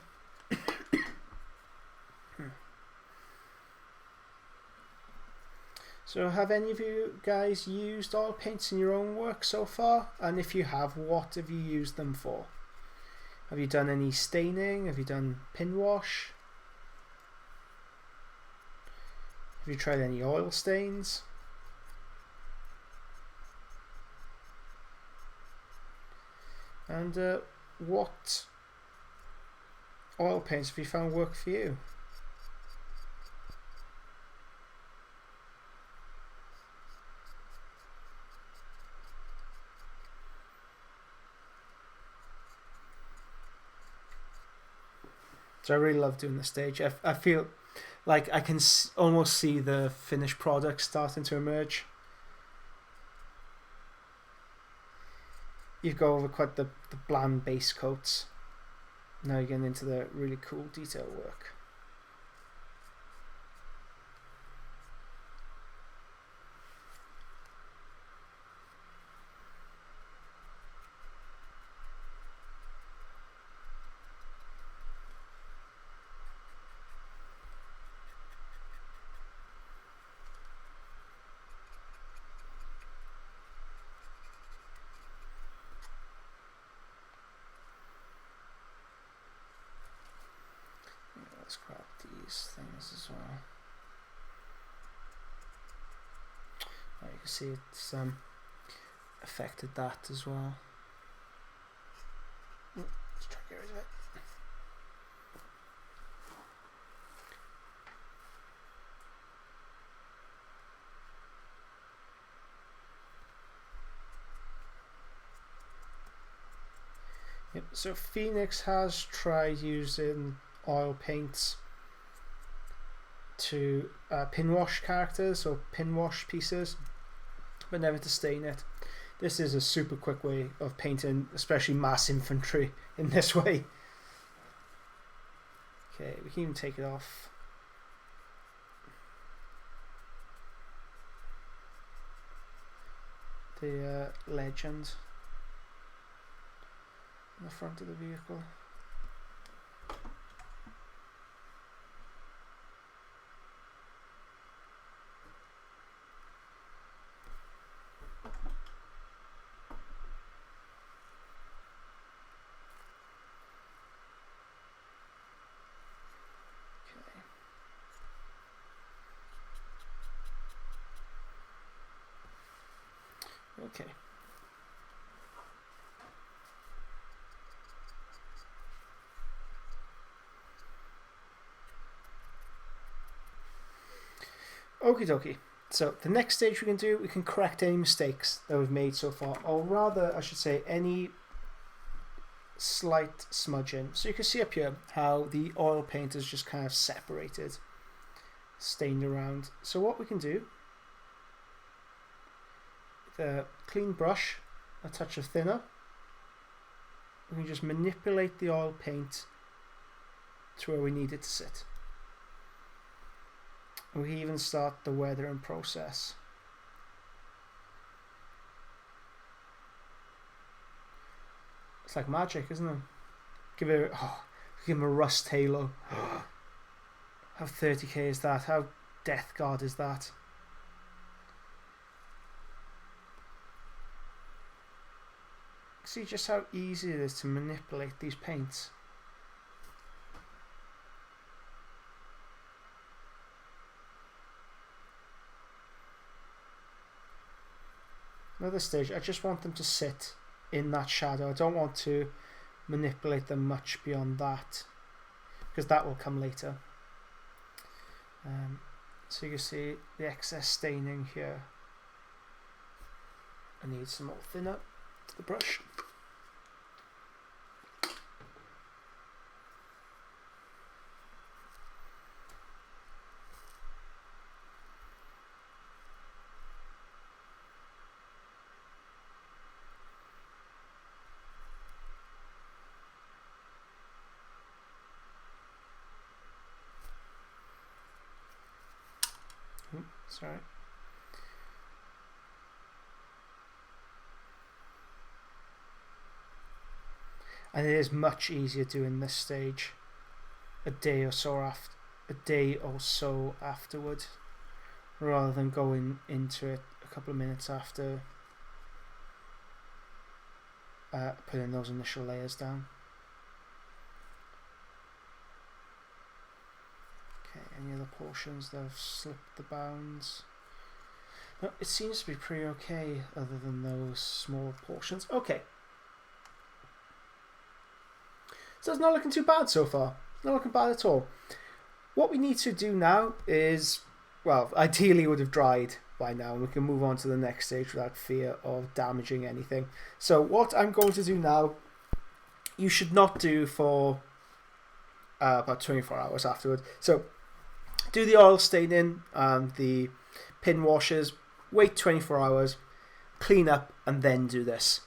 Speaker 1: So have any of you guys used oil paints in your own work so far? And if you have, what have you used them for? Have you done any staining? Have you done pin wash? Have you tried any oil stains? And what oil paints have you found work for you? So I really love doing the stage. I feel like I can almost see the finished product starting to emerge. You go over quite the bland base coats. Now you're getting into the really cool detail work. Let's grab these things as well. Oh, you can see it's affected that as well. Let's try to get rid of it. Yep, so Phoenix has tried using oil paints to pin wash characters or pin wash pieces, but never to stain it. This is a super quick way of painting, especially mass infantry in this way. Okay, we can even take it off. The legend on the front of the vehicle. Okay. Okie dokie. So the next stage we can correct any mistakes that we've made so far, or rather, I should say, any slight smudging. So you can see up here how the oil paint is just kind of separated, stained around. So what we can do, with a clean brush, a touch of thinner, we can just manipulate the oil paint to where we need it to sit. We even start the weathering process. It's like magic, isn't it? Give him a rust halo. How 30k is that? How Death Guard is that? See just how easy it is to manipulate these paints. Another stage, I just want them to sit in that shadow. I don't want to manipulate them much beyond that, because that will come later. So you can see the excess staining here. I need some more thinner to the brush. Sorry. And it is much easier doing this stage a day or so afterward, rather than going into it a couple of minutes after putting those initial layers down. Any other portions that have slipped the bounds? No, it seems to be pretty okay other than those small portions. Okay. So it's not looking too bad so far. Not looking bad at all. What we need to do now is, well, ideally it would have dried by now and we can move on to the next stage without fear of damaging anything. So what I'm going to do now, you should not do for about 24 hours afterward. So do the oil staining and the pin washes, wait 24 hours, clean up, and then do this.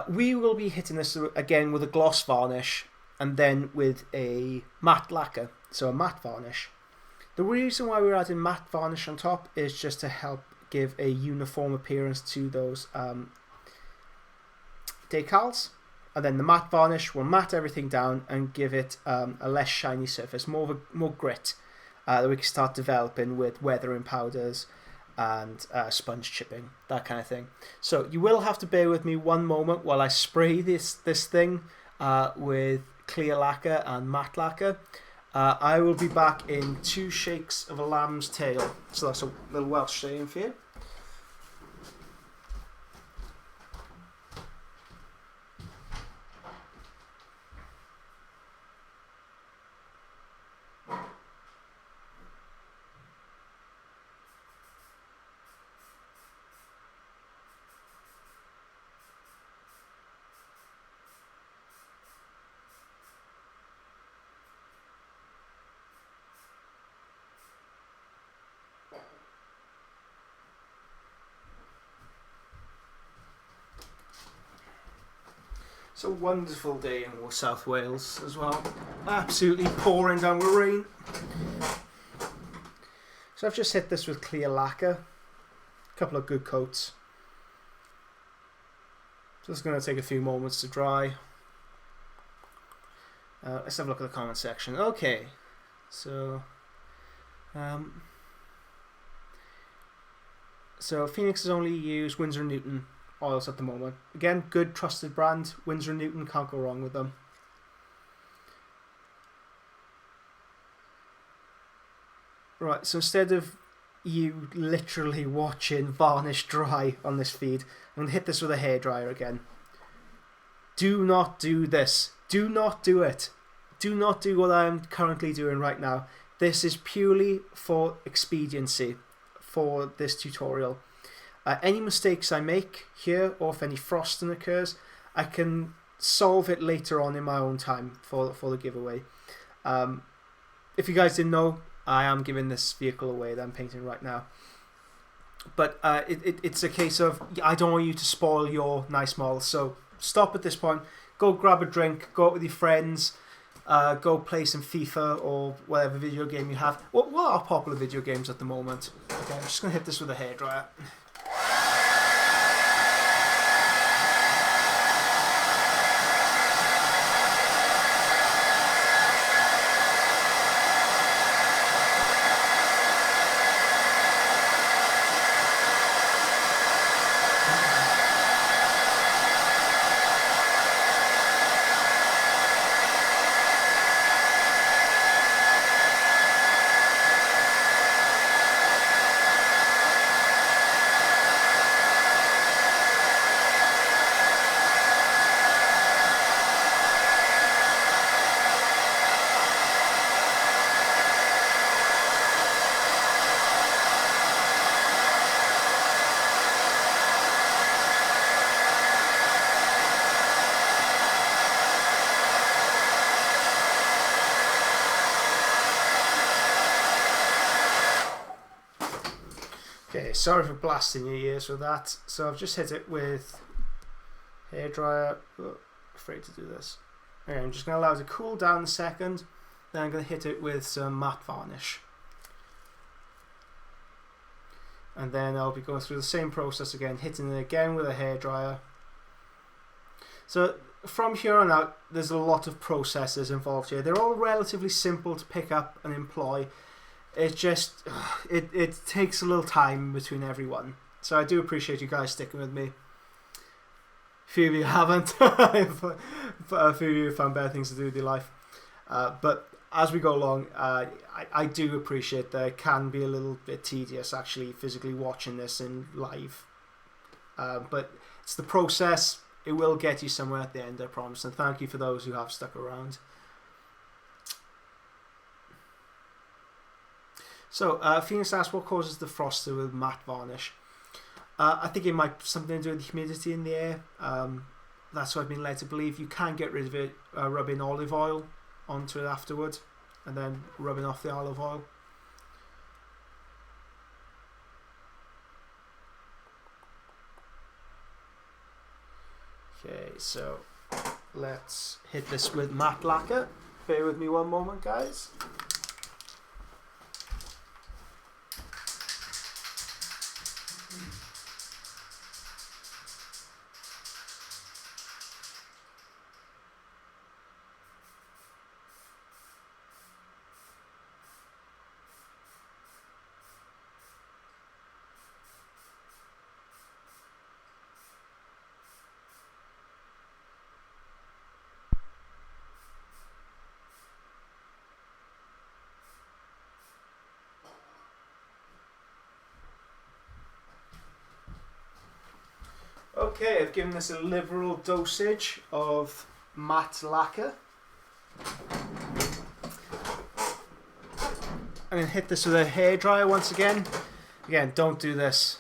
Speaker 1: We will be hitting this again with a gloss varnish and then with a matte lacquer, so a matte varnish. The reason why we're adding matte varnish on top is just to help give a uniform appearance to those decals. And then the matte varnish will matte everything down and give it a less shiny surface, more grit. That we can start developing with weathering powders and sponge chipping, that kind of thing. So you will have to bear with me one moment while I spray this thing with clear lacquer and matte lacquer. I will be back in 2 shakes of a lamb's tail. So that's a little Welsh saying for you. It's a wonderful day in South Wales as well. Absolutely pouring down with rain. So I've just hit this with clear lacquer. A couple of good coats. Just going to take a few moments to dry. Let's have a look at the comment section. Okay, so Phoenix has only used Winsor & Newton oils at the moment. Again, good trusted brand. Winsor & Newton, can't go wrong with them. Right, so instead of you literally watching varnish dry on this feed, I'm going to hit this with a hairdryer again. Do not do this. Do not do it. Do not do what I'm currently doing right now. this is purely for expediency for this tutorial. Any mistakes I make here, or if any frosting occurs, I can solve it later on in my own time for the giveaway. If you guys didn't know, I am giving this vehicle away that I'm painting right now. But it's a case of, I don't want you to spoil your nice model. So stop at this point, go grab a drink, go out with your friends, go play some FIFA or whatever video game you have. What are popular video games at the moment? Okay, I'm just going to hit this with a hairdryer. Okay, sorry for blasting your ears with that. So I've just hit it with hairdryer. Oh, afraid to do this. Okay, I'm just going to allow it to cool down a second. Then I'm going to hit it with some matte varnish. And then I'll be going through the same process again, hitting it again with a hairdryer. So from here on out, there's a lot of processes involved here. They're all relatively simple to pick up and employ. It just, it takes a little time between everyone. So I do appreciate you guys sticking with me. A few of you haven't. A few of you found better things to do with your life. But as we go along, I do appreciate that it can be a little bit tedious actually physically watching this in live. But it's the process. It will get you somewhere at the end, I promise. And thank you for those who have stuck around. So, Phoenix asks, what causes the froster with matte varnish? I think it might be something to do with the humidity in the air. That's what I've been led to believe. You can get rid of it rubbing olive oil onto it afterwards, and then rubbing off the olive oil. Okay, so let's hit this with matte lacquer. Bear with me one moment, guys. Okay, I've given this a liberal dosage of matte lacquer. I'm going to hit this with a hairdryer once again. Again, don't do this.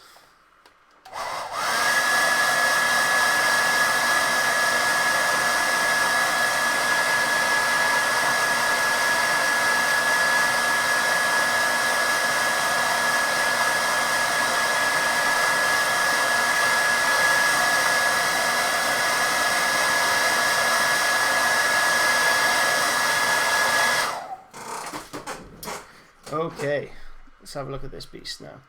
Speaker 1: Okay, let's have a look at this beast now.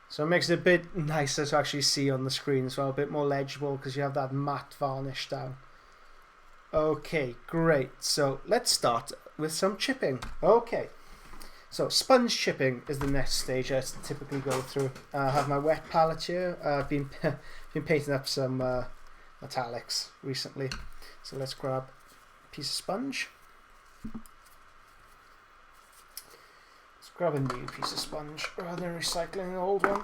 Speaker 1: So it makes it a bit nicer to actually see on the screen as well, a bit more legible because you have that matte varnish down. Okay, great. So let's start with some chipping. Okay, so sponge chipping is the next stage I typically go through. I have my wet palette here. I've been painting up some metallics recently. So let's grab a piece of sponge. Grab a new piece of sponge rather than recycling an old one.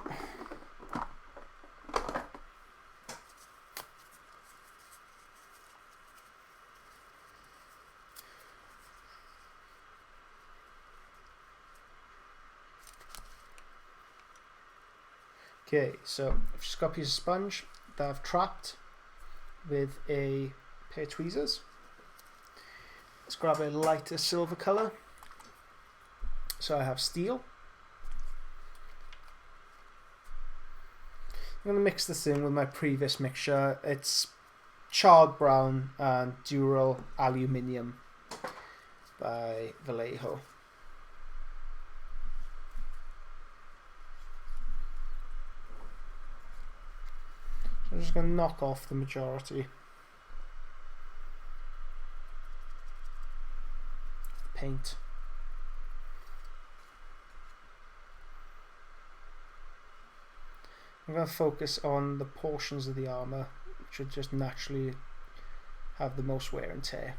Speaker 1: Okay, so I've just got a piece of sponge that I've trapped with a pair of tweezers. Let's grab a lighter silver colour. So I have steel. I'm going to mix this in with my previous mixture. It's charred brown and dural aluminium by Vallejo. So I'm just going to knock off the majority of the paint. I'm going to focus on the portions of the armour which would just naturally have the most wear and tear.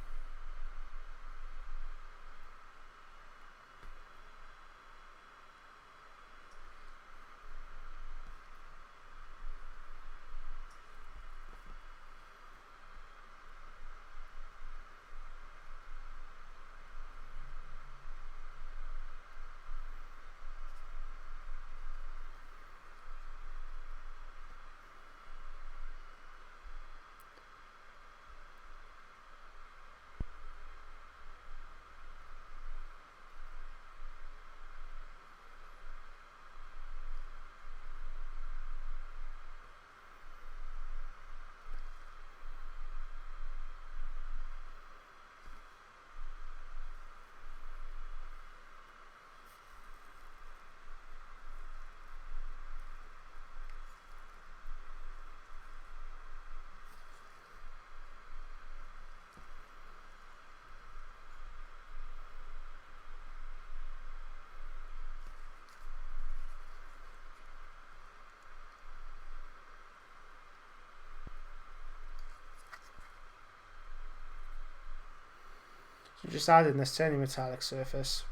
Speaker 1: So just adding this to any metallic surface.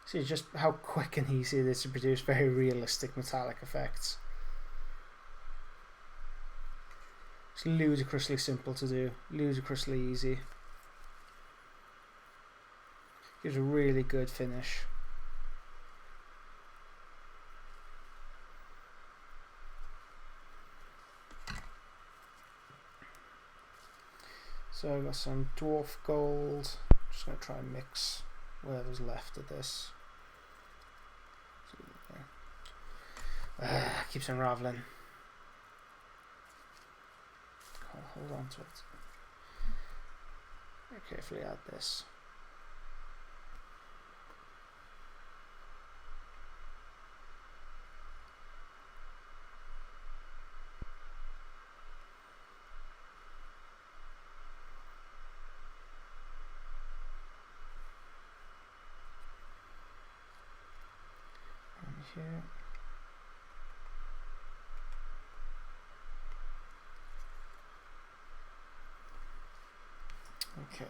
Speaker 1: See just how quick and easy it is to produce very realistic metallic effects. It's ludicrously simple to do, ludicrously easy. Gives a really good finish. So I've got some dwarf gold. Just going to try and mix whatever's left of this. Keeps unraveling. I'll hold on to it. Very carefully add this. And here. Okay.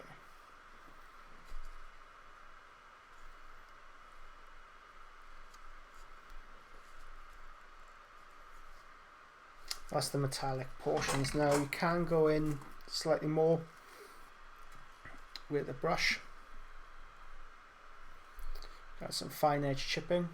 Speaker 1: That's the metallic portions. Now you can go in slightly more with a brush. Got some fine edge chipping.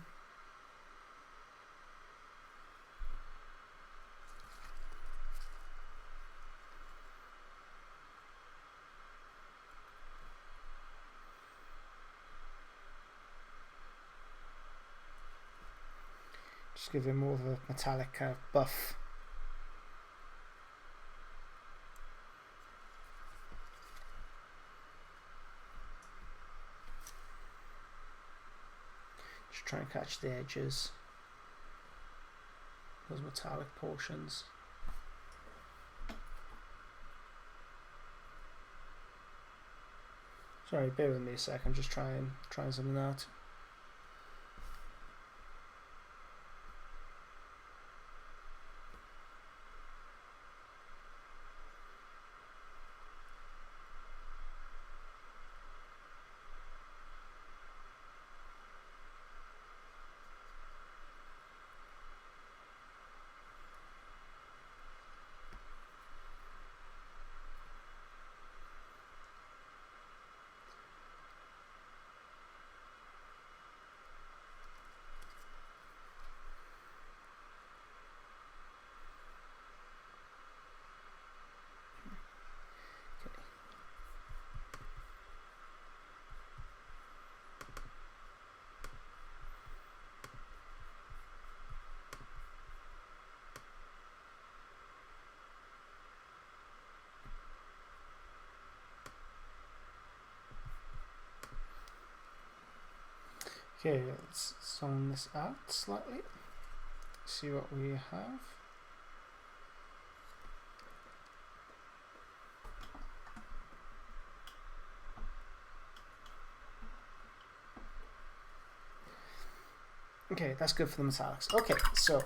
Speaker 1: Just give it more of a metallic kind of buff. Just try and catch the edges, those metallic portions. Sorry, bear with me a sec. I'm just trying something out. Okay, let's zone this out slightly. See what we have. Okay, that's good for the metallics. Okay, so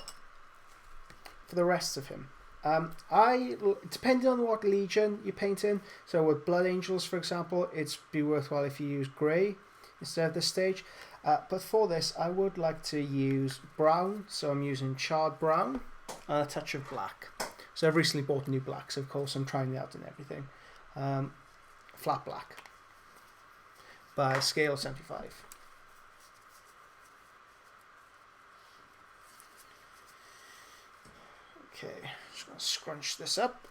Speaker 1: for the rest of him, depending on what legion you're painting, so with Blood Angels, for example, it'd be worthwhile if you use grey instead of this stage. But for this, I would like to use brown, so I'm using charred brown and a touch of black. So I've recently bought new black, so of course I'm trying it out and everything. Flat black by scale 75. Okay, just going to scrunch this up.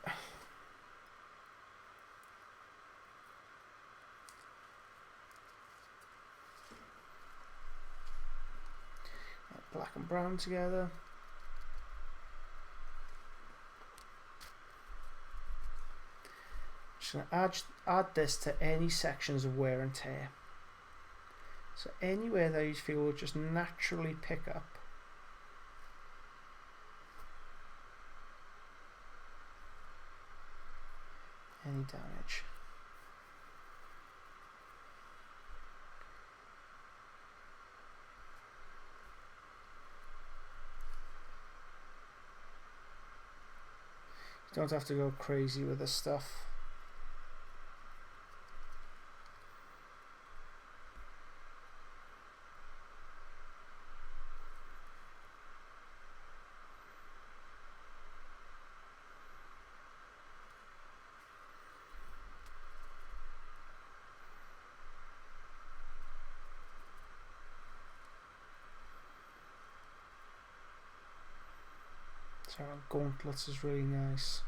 Speaker 1: Black and brown together. Just going to add this to any sections of wear and tear. So anywhere that you feel will just naturally pick up. Any damage. You don't have to go crazy with this stuff. So gauntlets is really nice.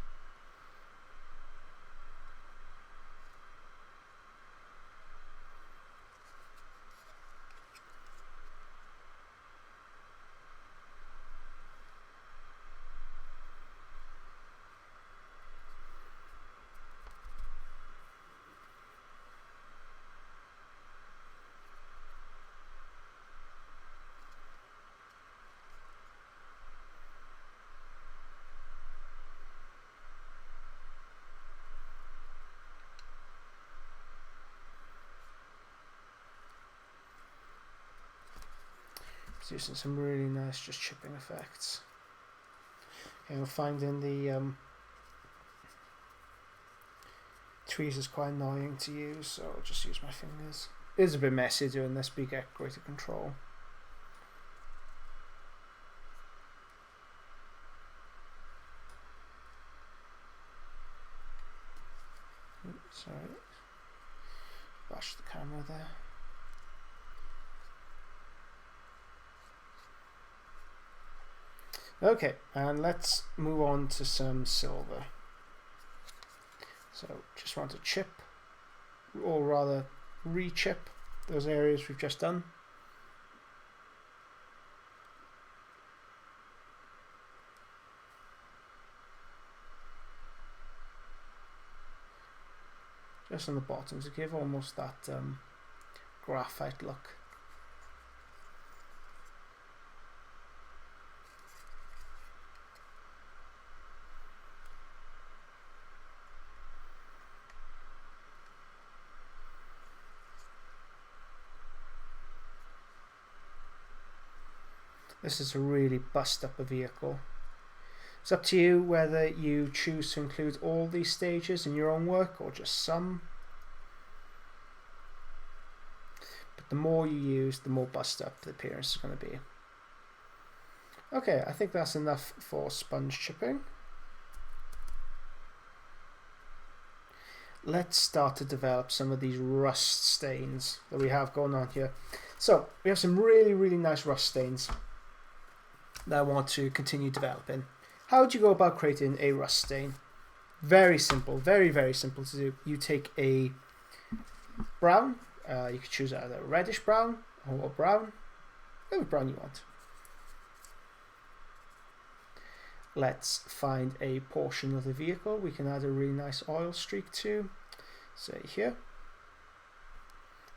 Speaker 1: Using some really nice just chipping effects. Okay, I'm finding the tweezers quite annoying to use, so I'll just use my fingers. It is a bit messy doing this, but you get greater control. Oops, sorry, bash the camera there. Okay, and let's move on to some silver. So just want to chip, or rather re-chip those areas we've just done. Just on the bottom to give almost that graphite look. This is to really bust up a vehicle. It's up to you whether you choose to include all these stages in your own work or just some. But the more you use, the more bust up the appearance is going to be. Okay, I think that's enough for sponge chipping. Let's start to develop some of these rust stains that we have going on here. So we have some really, really nice rust stains that I want to continue developing. How would you go about creating a rust stain? Very simple, very, very simple to do. You take a brown, you could choose either a reddish brown or brown, whatever brown you want. Let's find a portion of the vehicle we can add a really nice oil streak to, say here.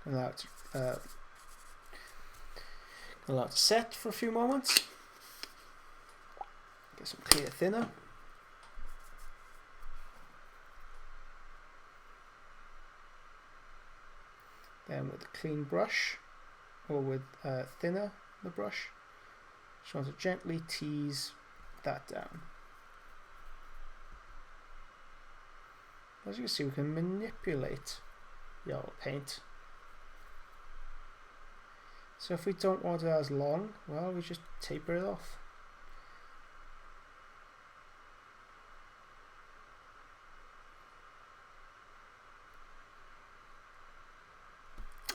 Speaker 1: Allow it to, Allow it to set for a few moments. Get some clear thinner. Then with a clean brush, or with thinner the brush, just want to gently tease that down. As you can see, we can manipulate the oil paint. So if we don't want it as long, well, we just taper it off.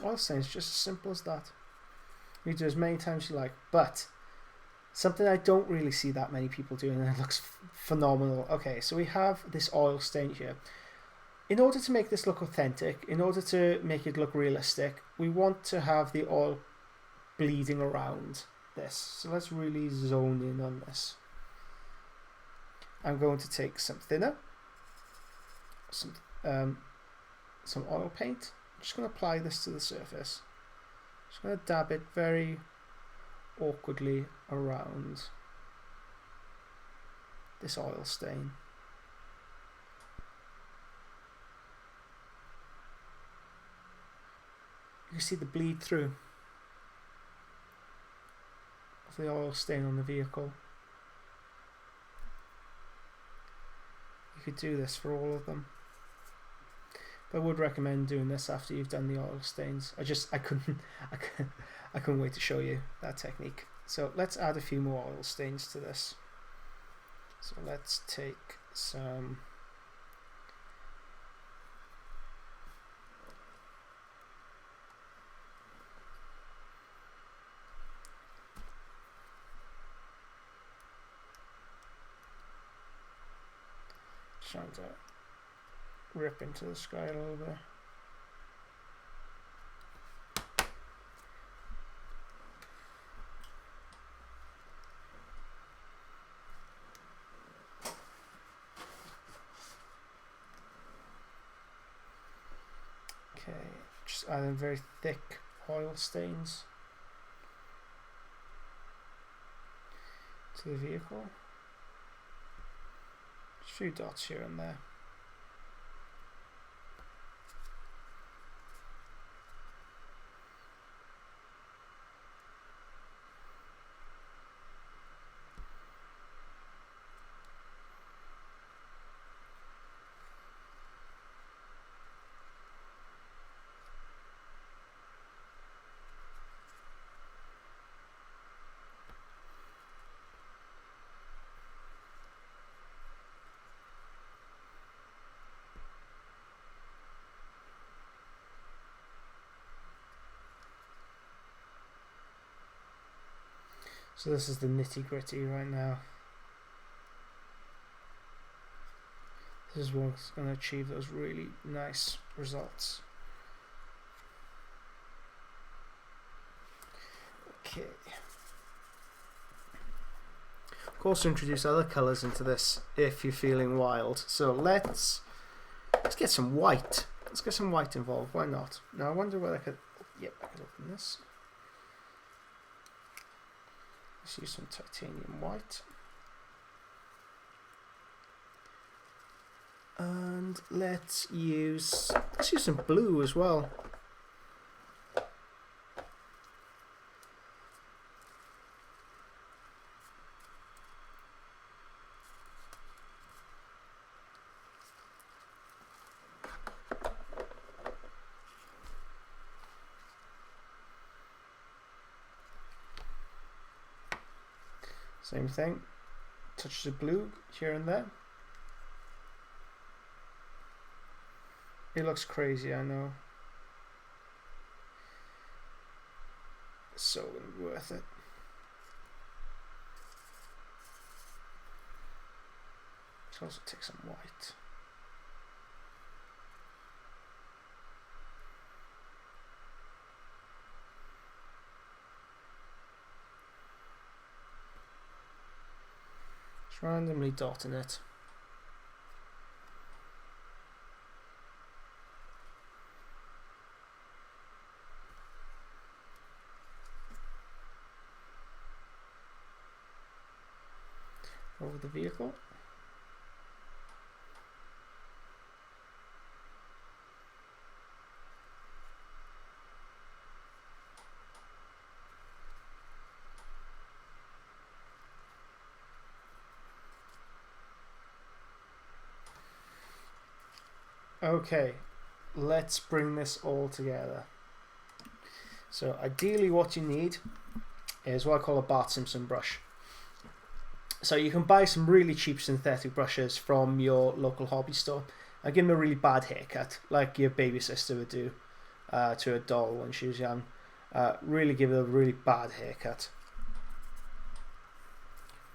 Speaker 1: Oil stains, just as simple as that. You do as many times as you like, but something I don't really see that many people doing, and it looks phenomenal. Okay, so we have this oil stain here. In order to make this look authentic, in order to make it look realistic, we want to have the oil bleeding around this. So let's really zone in on this. I'm going to take some thinner, some oil paint. I'm just going to apply this to the surface. Just going to dab it very awkwardly around this oil stain. You can see the bleed through of the oil stain on the vehicle. You could do this for all of them. But I would recommend doing this after you've done the oil stains. I couldn't wait to show you that technique. So let's add a few more oil stains to this. So let's take some trying to rip into the sky a little bit. Okay, just adding very thick oil stains to the vehicle. Just a few dots here and there. So this is the nitty-gritty right now. This is what's going to achieve those really nice results. Okay. Of course, introduce other colours into this if you're feeling wild. So let's get some white. Let's get some white involved. Why not? Now I wonder whether I could. Yep, I could open this. Let's use some titanium white. And let's use some blue as well. Same thing, touches of blue here and there. It looks crazy, I know. It's so gonna be worth it. Let's also take some white. Randomly dotting it. over the vehicle. Okay, let's bring this all together. So ideally what you need is what I call a Bart Simpson brush. So you can buy some really cheap synthetic brushes from your local hobby store and give them a really bad haircut, like your baby sister would do to a doll when she was young. Really give it a really bad haircut.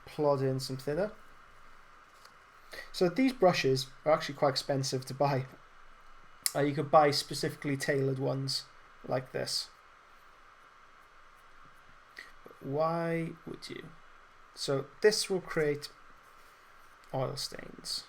Speaker 1: Plod in some thinner. So these brushes are actually quite expensive to buy. You could buy specifically tailored ones like this. But why would you? So this will create oil stains.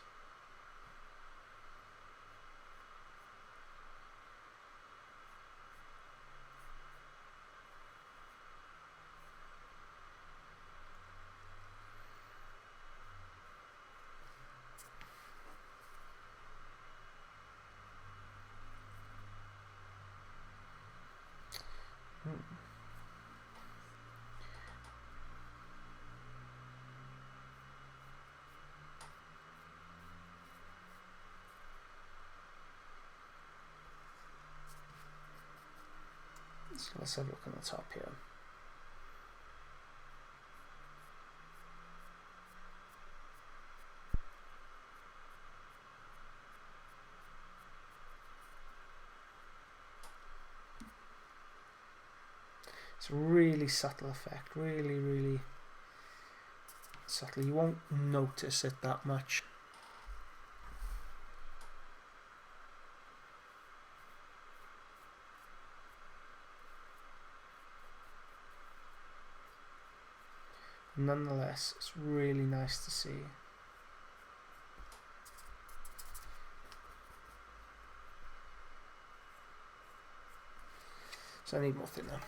Speaker 1: So let's have a look on the top here. It's a really subtle effect, really subtle. You won't notice it that much. Nonetheless, it's really nice to see. So I need more thinner.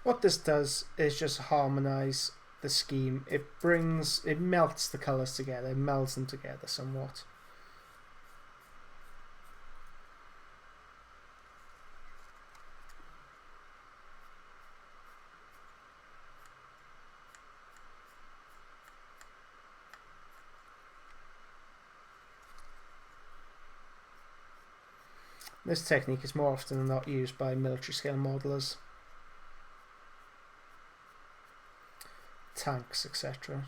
Speaker 1: What this does is just harmonize the scheme. It melts the colors together, it melds them together somewhat. This technique is more often than not used by military scale modelers, tanks, etc.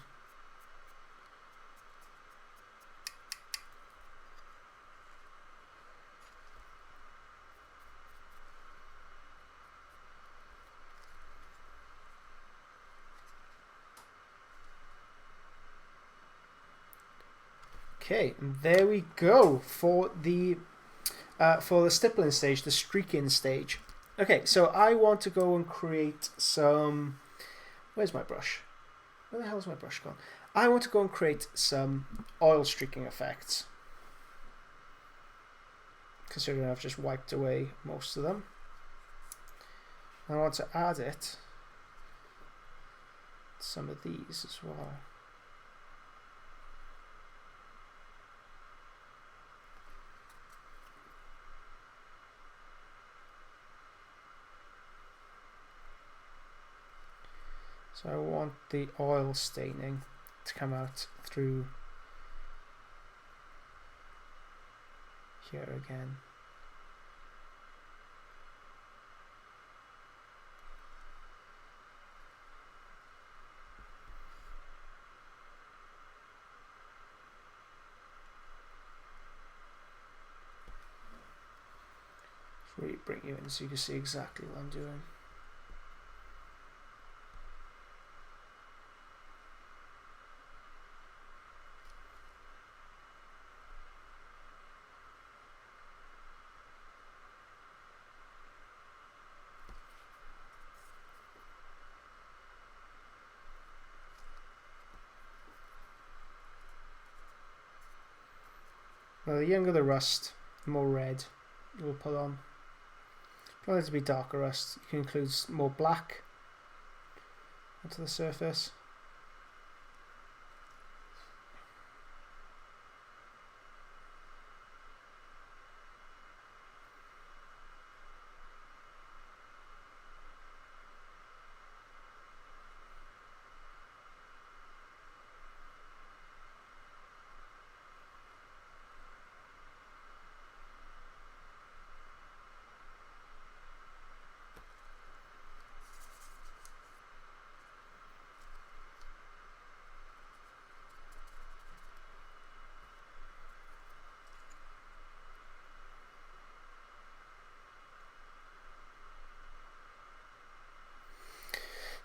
Speaker 1: Okay, and there we go for the stippling stage, the streaking stage. Okay, so I want to go and create some. Where's my brush? Where the hell's my brush gone? I want to go and create some oil streaking effects, considering I've just wiped away most of them. I want to add it to some of these as well. So I want the oil staining to come out through here again. bring you in so you can see exactly what I'm doing. Well, the younger the rust, the more red you will put on. If you want it to be darker rust, you can include more black onto the surface.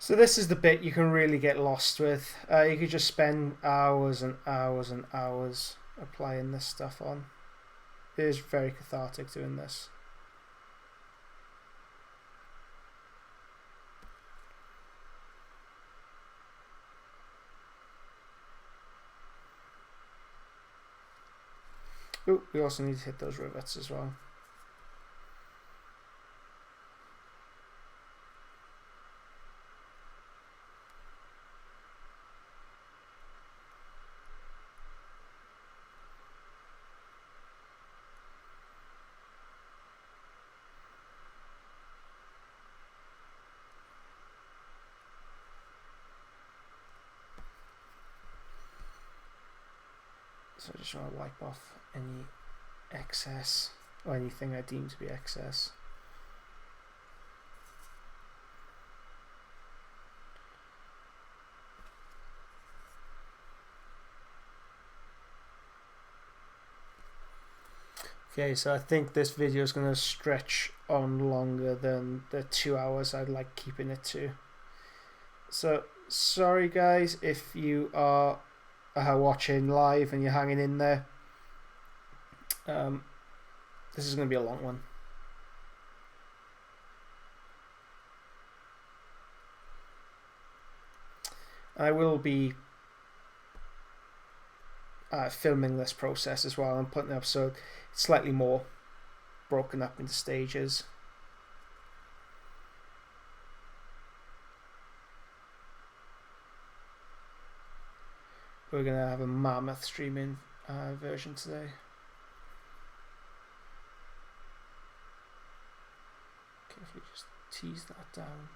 Speaker 1: So this is the bit you can really get lost with. You could just spend hours and hours and hours applying this stuff on. It is very cathartic doing this. Oh, we also need to hit those rivets as well. So I just want to wipe off any excess or anything I deem to be excess. Okay, so I think this video is going to stretch on longer than the 2 hours I'd like keeping it to. So sorry guys if you are watching live and you're hanging in there. This is going to be a long one. I will be filming this process as well and putting it up so it's slightly more broken up into stages. We're going to have a mammoth streaming version today. Carefully just tease that down.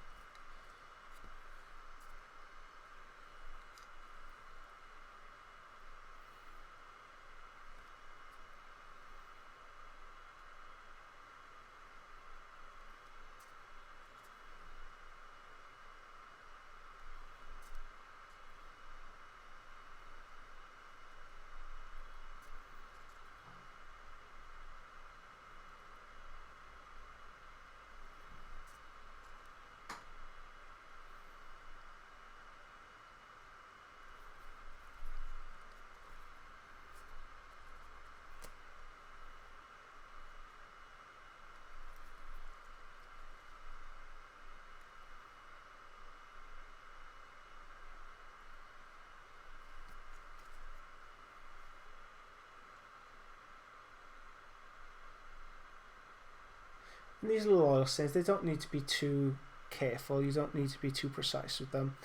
Speaker 1: And these little oil stains, they don't need to be too careful. You don't need to be too precise with them,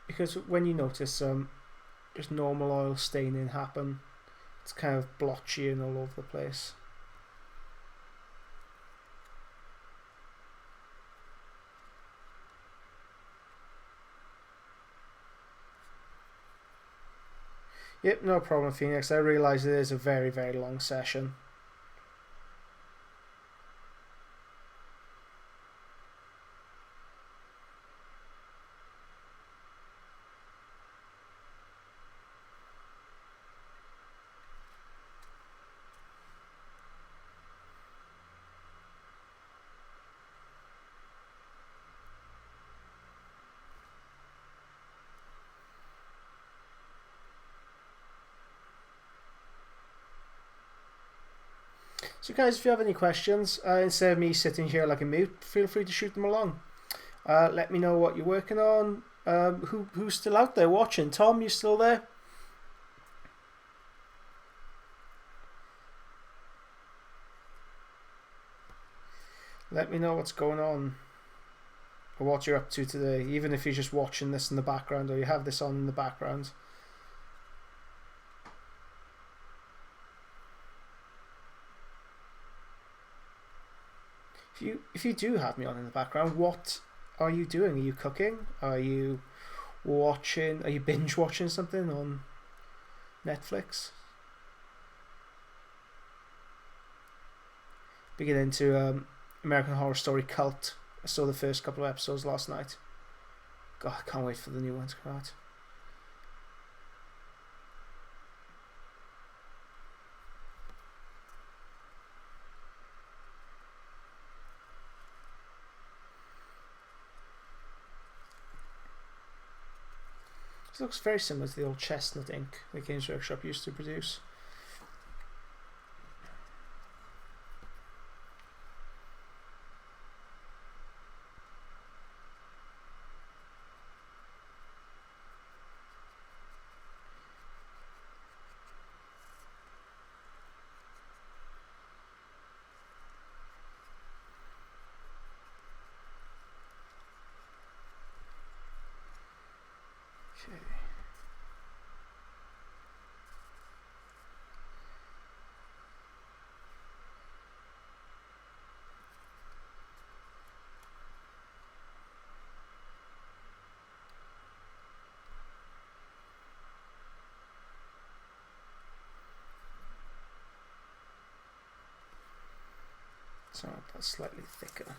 Speaker 1: because when you notice just normal oil staining happen, it's kind of blotchy and all over the place. Yep, no problem, Phoenix. I realise it is a very, very long session. So guys, if you have any questions, instead of me sitting here like a mute, feel free to shoot them along. Let me know what you're working on. Who's still out there watching? Tom, you still there? Let me know what's going on or what you're up to today, even if you're just watching this in the background or you have this on in the background. If you do have me on in the background, what are you doing? Are you cooking? Are you watching? Are you binge watching something on Netflix? Begin into American Horror Story Cult. I saw the first couple of episodes last night. God, I can't wait for the new one to come out. This looks very similar to the old Chestnut ink that Games Workshop used to produce. Okay. So that's slightly thicker.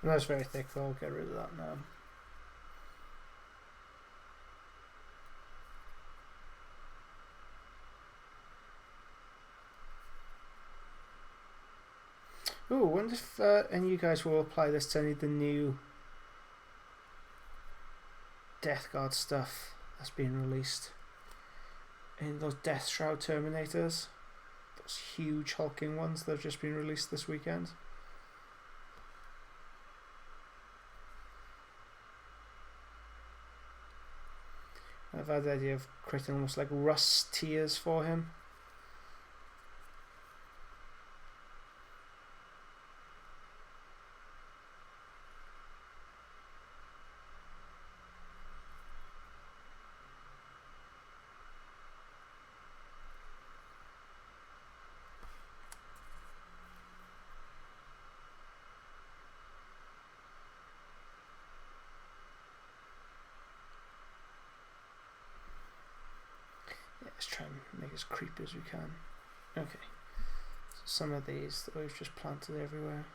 Speaker 1: And that's very thick, so I'll get rid of that now. Ooh, I wonder if any of you guys will apply this to any of the new Death Guard stuff that's being released. In those Death Shroud Terminators. Those huge hulking ones that have just been released this weekend. I've had the idea of creating almost like rust tiers for him. Let's try and make as creepy as we can. Okay, so some of these that we've just planted everywhere.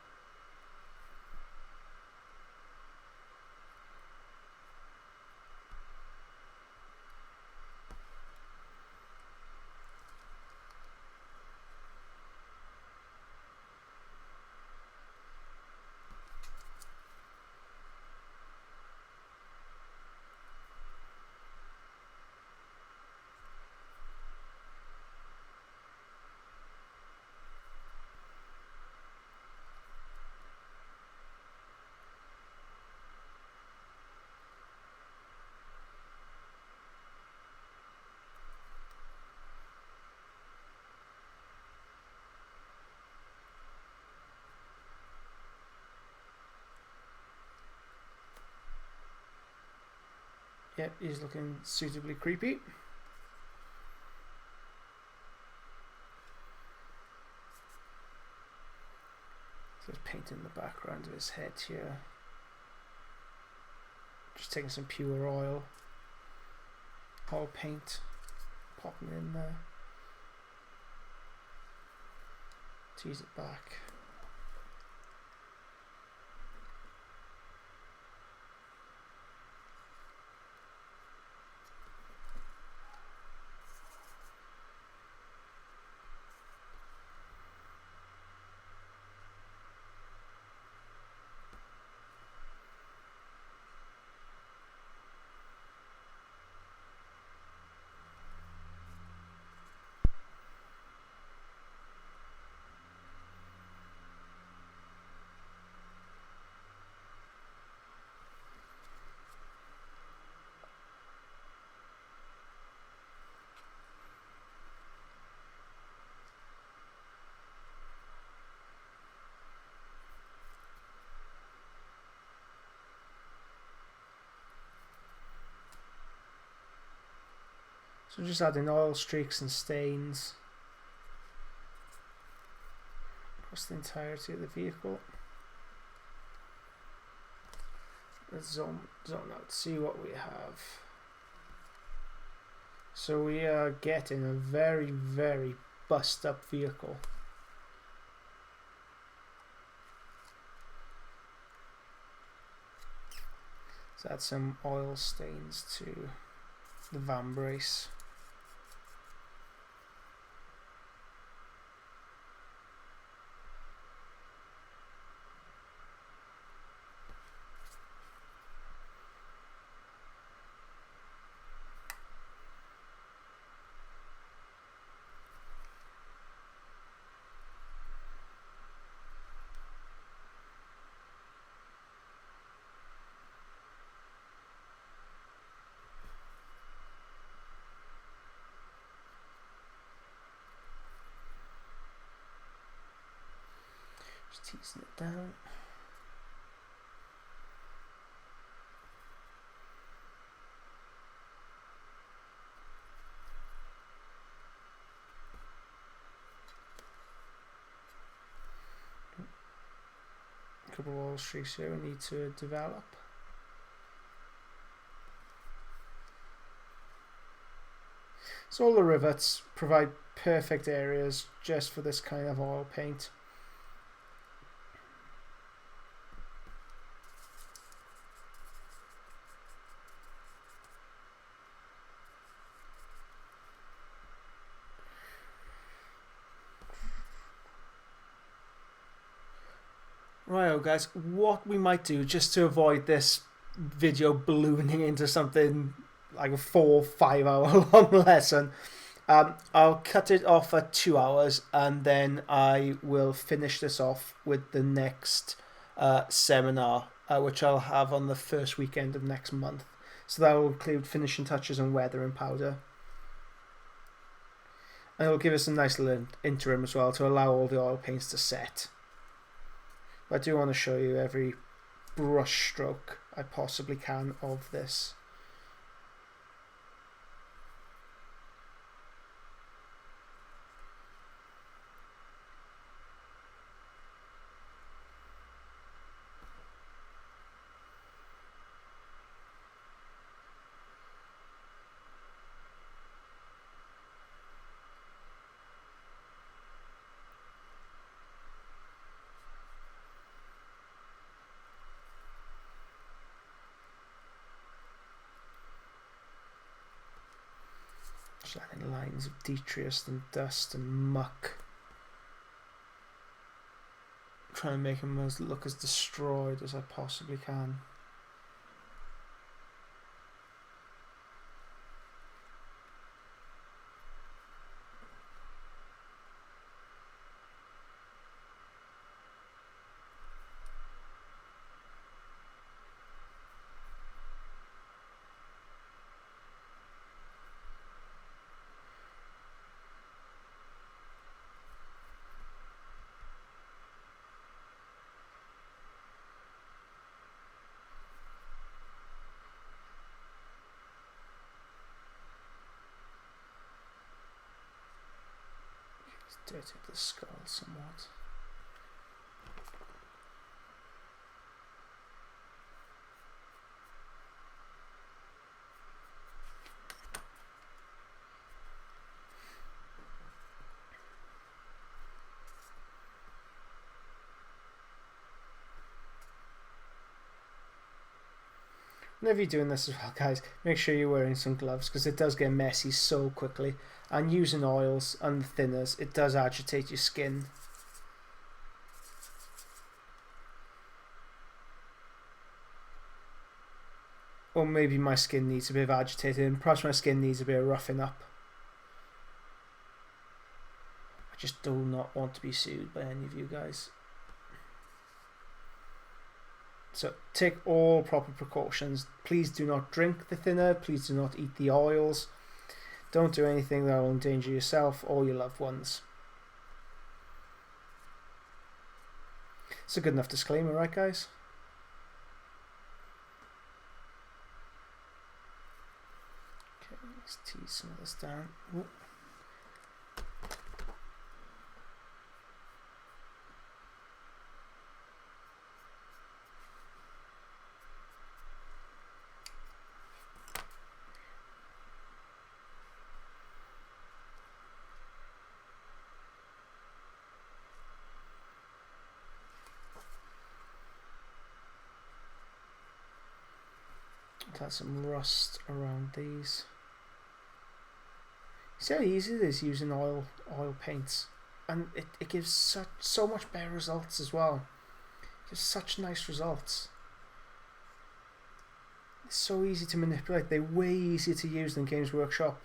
Speaker 1: Yep, he's looking suitably creepy. So just painting the background of his head here. Just taking some pure oil. oil paint, popping it in there, tease it back. So just adding oil streaks and stains across the entirety of the vehicle. Let's zone out, see what we have. So we are getting a very, very bust up vehicle. Let's add some oil stains to the van brace. Just teasing it down. A couple of oil streaks here we need to develop. So all the rivets provide perfect areas just for this kind of oil paint. Righto guys, what we might do just to avoid this video ballooning into something like a 4 or 5 hour long lesson, I'll cut it off at 2 hours and then I will finish this off with the next seminar, which I'll have on the first weekend of next month. So that will include finishing touches and weather and powder. And it'll give us a nice little interim as well to allow all the oil paints to set. I do want to show you every brush stroke I possibly can of this. Just adding lines of detritus and dust and muck. Trying to make them look as destroyed as I possibly can. Dirty up the skull somewhat. Whenever you're doing this as well, guys, make sure you're wearing some gloves because it does get messy so quickly. And using oils and thinners, it does agitate your skin. Or maybe my skin needs a bit of agitating. Perhaps my skin needs a bit of roughing up. I just do not want to be sued by any of you guys. So take all proper precautions. Please do not drink the thinner. Please do not eat the oils. Don't do anything that will endanger yourself or your loved ones. It's a good enough disclaimer, right, guys? Okay, let's tease some of this down. Ooh. Got some rust around these. See how easy it is using oil paints, and it gives so much better results as well. It gives such nice results. It's so easy to manipulate. They're way easier to use than Games Workshop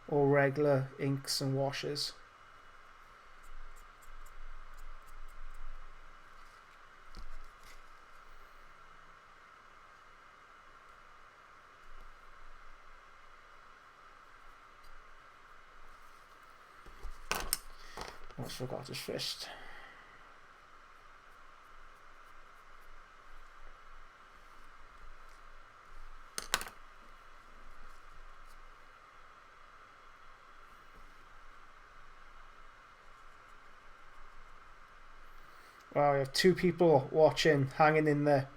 Speaker 1: or regular inks and washes. Almost forgot his fist. Wow, we have 2 people watching, hanging in there.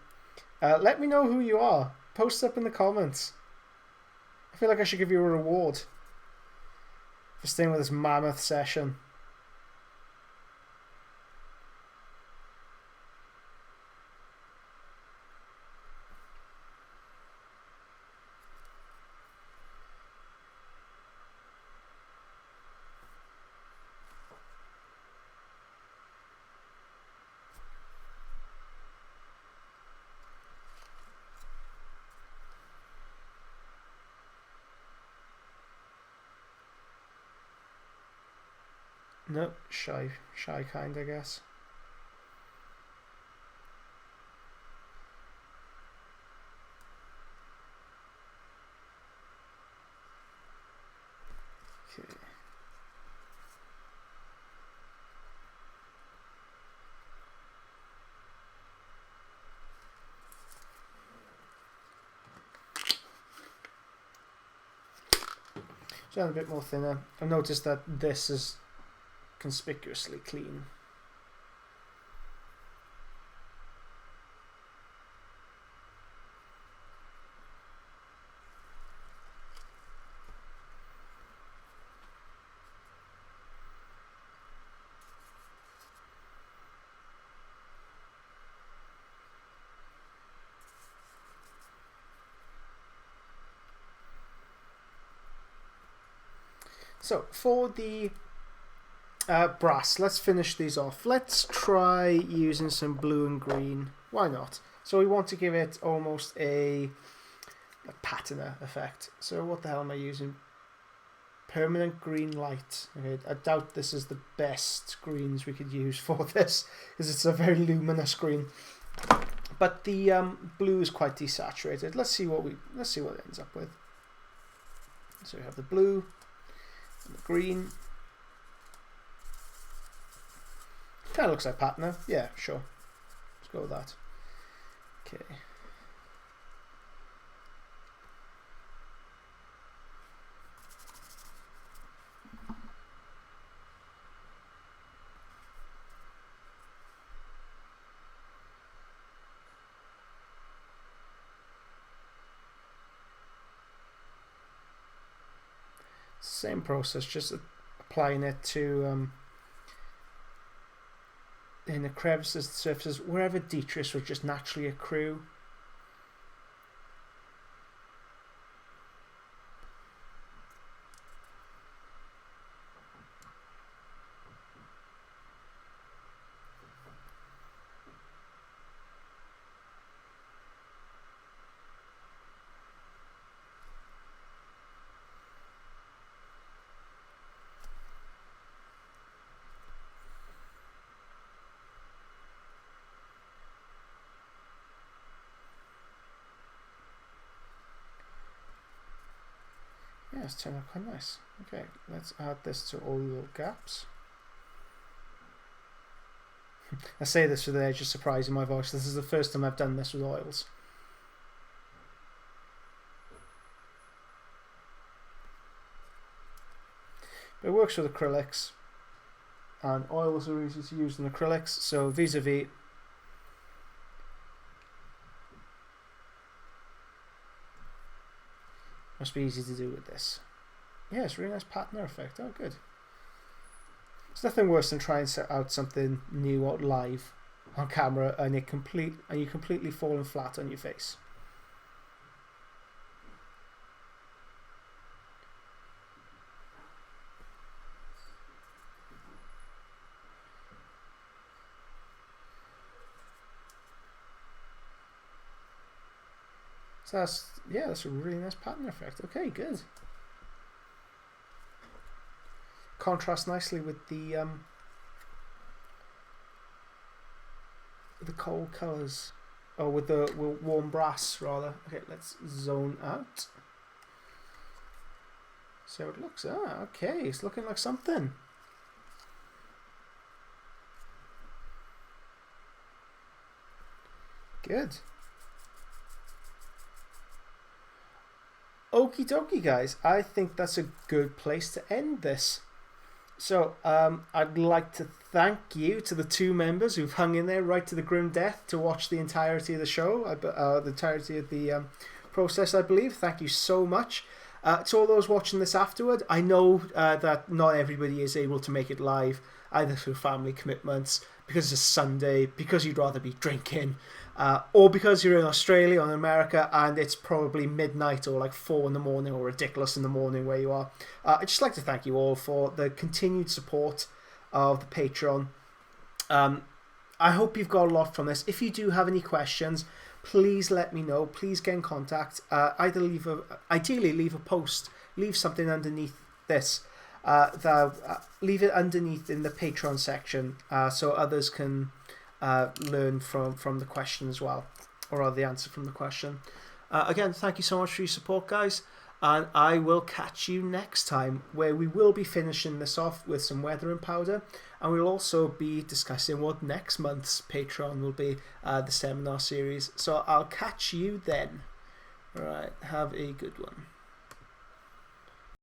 Speaker 1: Let me know who you are. Post up in the comments. I feel like I should give you a reward for staying with this mammoth session. Nope, shy kind, I guess. Okay. So a bit more thinner. I've noticed that this is conspicuously clean. So for the brass, let's finish these off. Let's try using some blue and green. Why not? So we want to give it almost a patina effect. So what the hell am I using? Permanent green light. Okay, I doubt this is the best greens we could use for this because it's a very luminous green. But the blue is quite desaturated. Let's see what it ends up with. So we have the blue and the green. Kind of looks like patina. Yeah, sure. Let's go with that. Okay. Same process, just applying it to in the crevices, the surfaces, wherever detritus would just naturally accrue. it's turned out quite nice. Okay, let's add this to all the little gaps. I say this with the edge of surprise in my voice. This is the first time I've done this with oils. But it works with acrylics, and oils are easy to use in acrylics, so vis-a-vis. Must be easy to do with this. Yeah, it's a really nice patina effect. Oh, good. It's nothing worse than trying to set out something new out live on camera and you completely falling flat on your face. So that's a really nice pattern effect. Okay, good. Contrasts nicely with the cold colours, or with the warm brass rather. Okay, let's zone out. So it looks. Okay, it's looking like something. Good. Okie dokie, guys. I think that's a good place to end this. So I'd like to thank you to the 2 members who've hung in there right to the grim death to watch the entirety of the show, the entirety of the process, I believe. Thank you so much. To all those watching this afterward, I know that not everybody is able to make it live, either through family commitments, because it's a Sunday, because you'd rather be drinking, or because you're in Australia or in America and it's probably midnight or like 4 in the morning or ridiculous in the morning where you are. I'd just like to thank you all for the continued support of the Patreon. I hope you've got a lot from this. If you do have any questions, please let me know. Please get in contact. Ideally leave a post, leave something underneath this. Leave it underneath in the Patreon section so others can learn from the question as well, or the answer from the question. Again, thank you so much for your support, guys, and I will catch you next time, where we will be finishing this off with some weathering powder, and we'll also be discussing what next month's Patreon will be, the seminar series. So I'll catch you then. Alright, have a good one.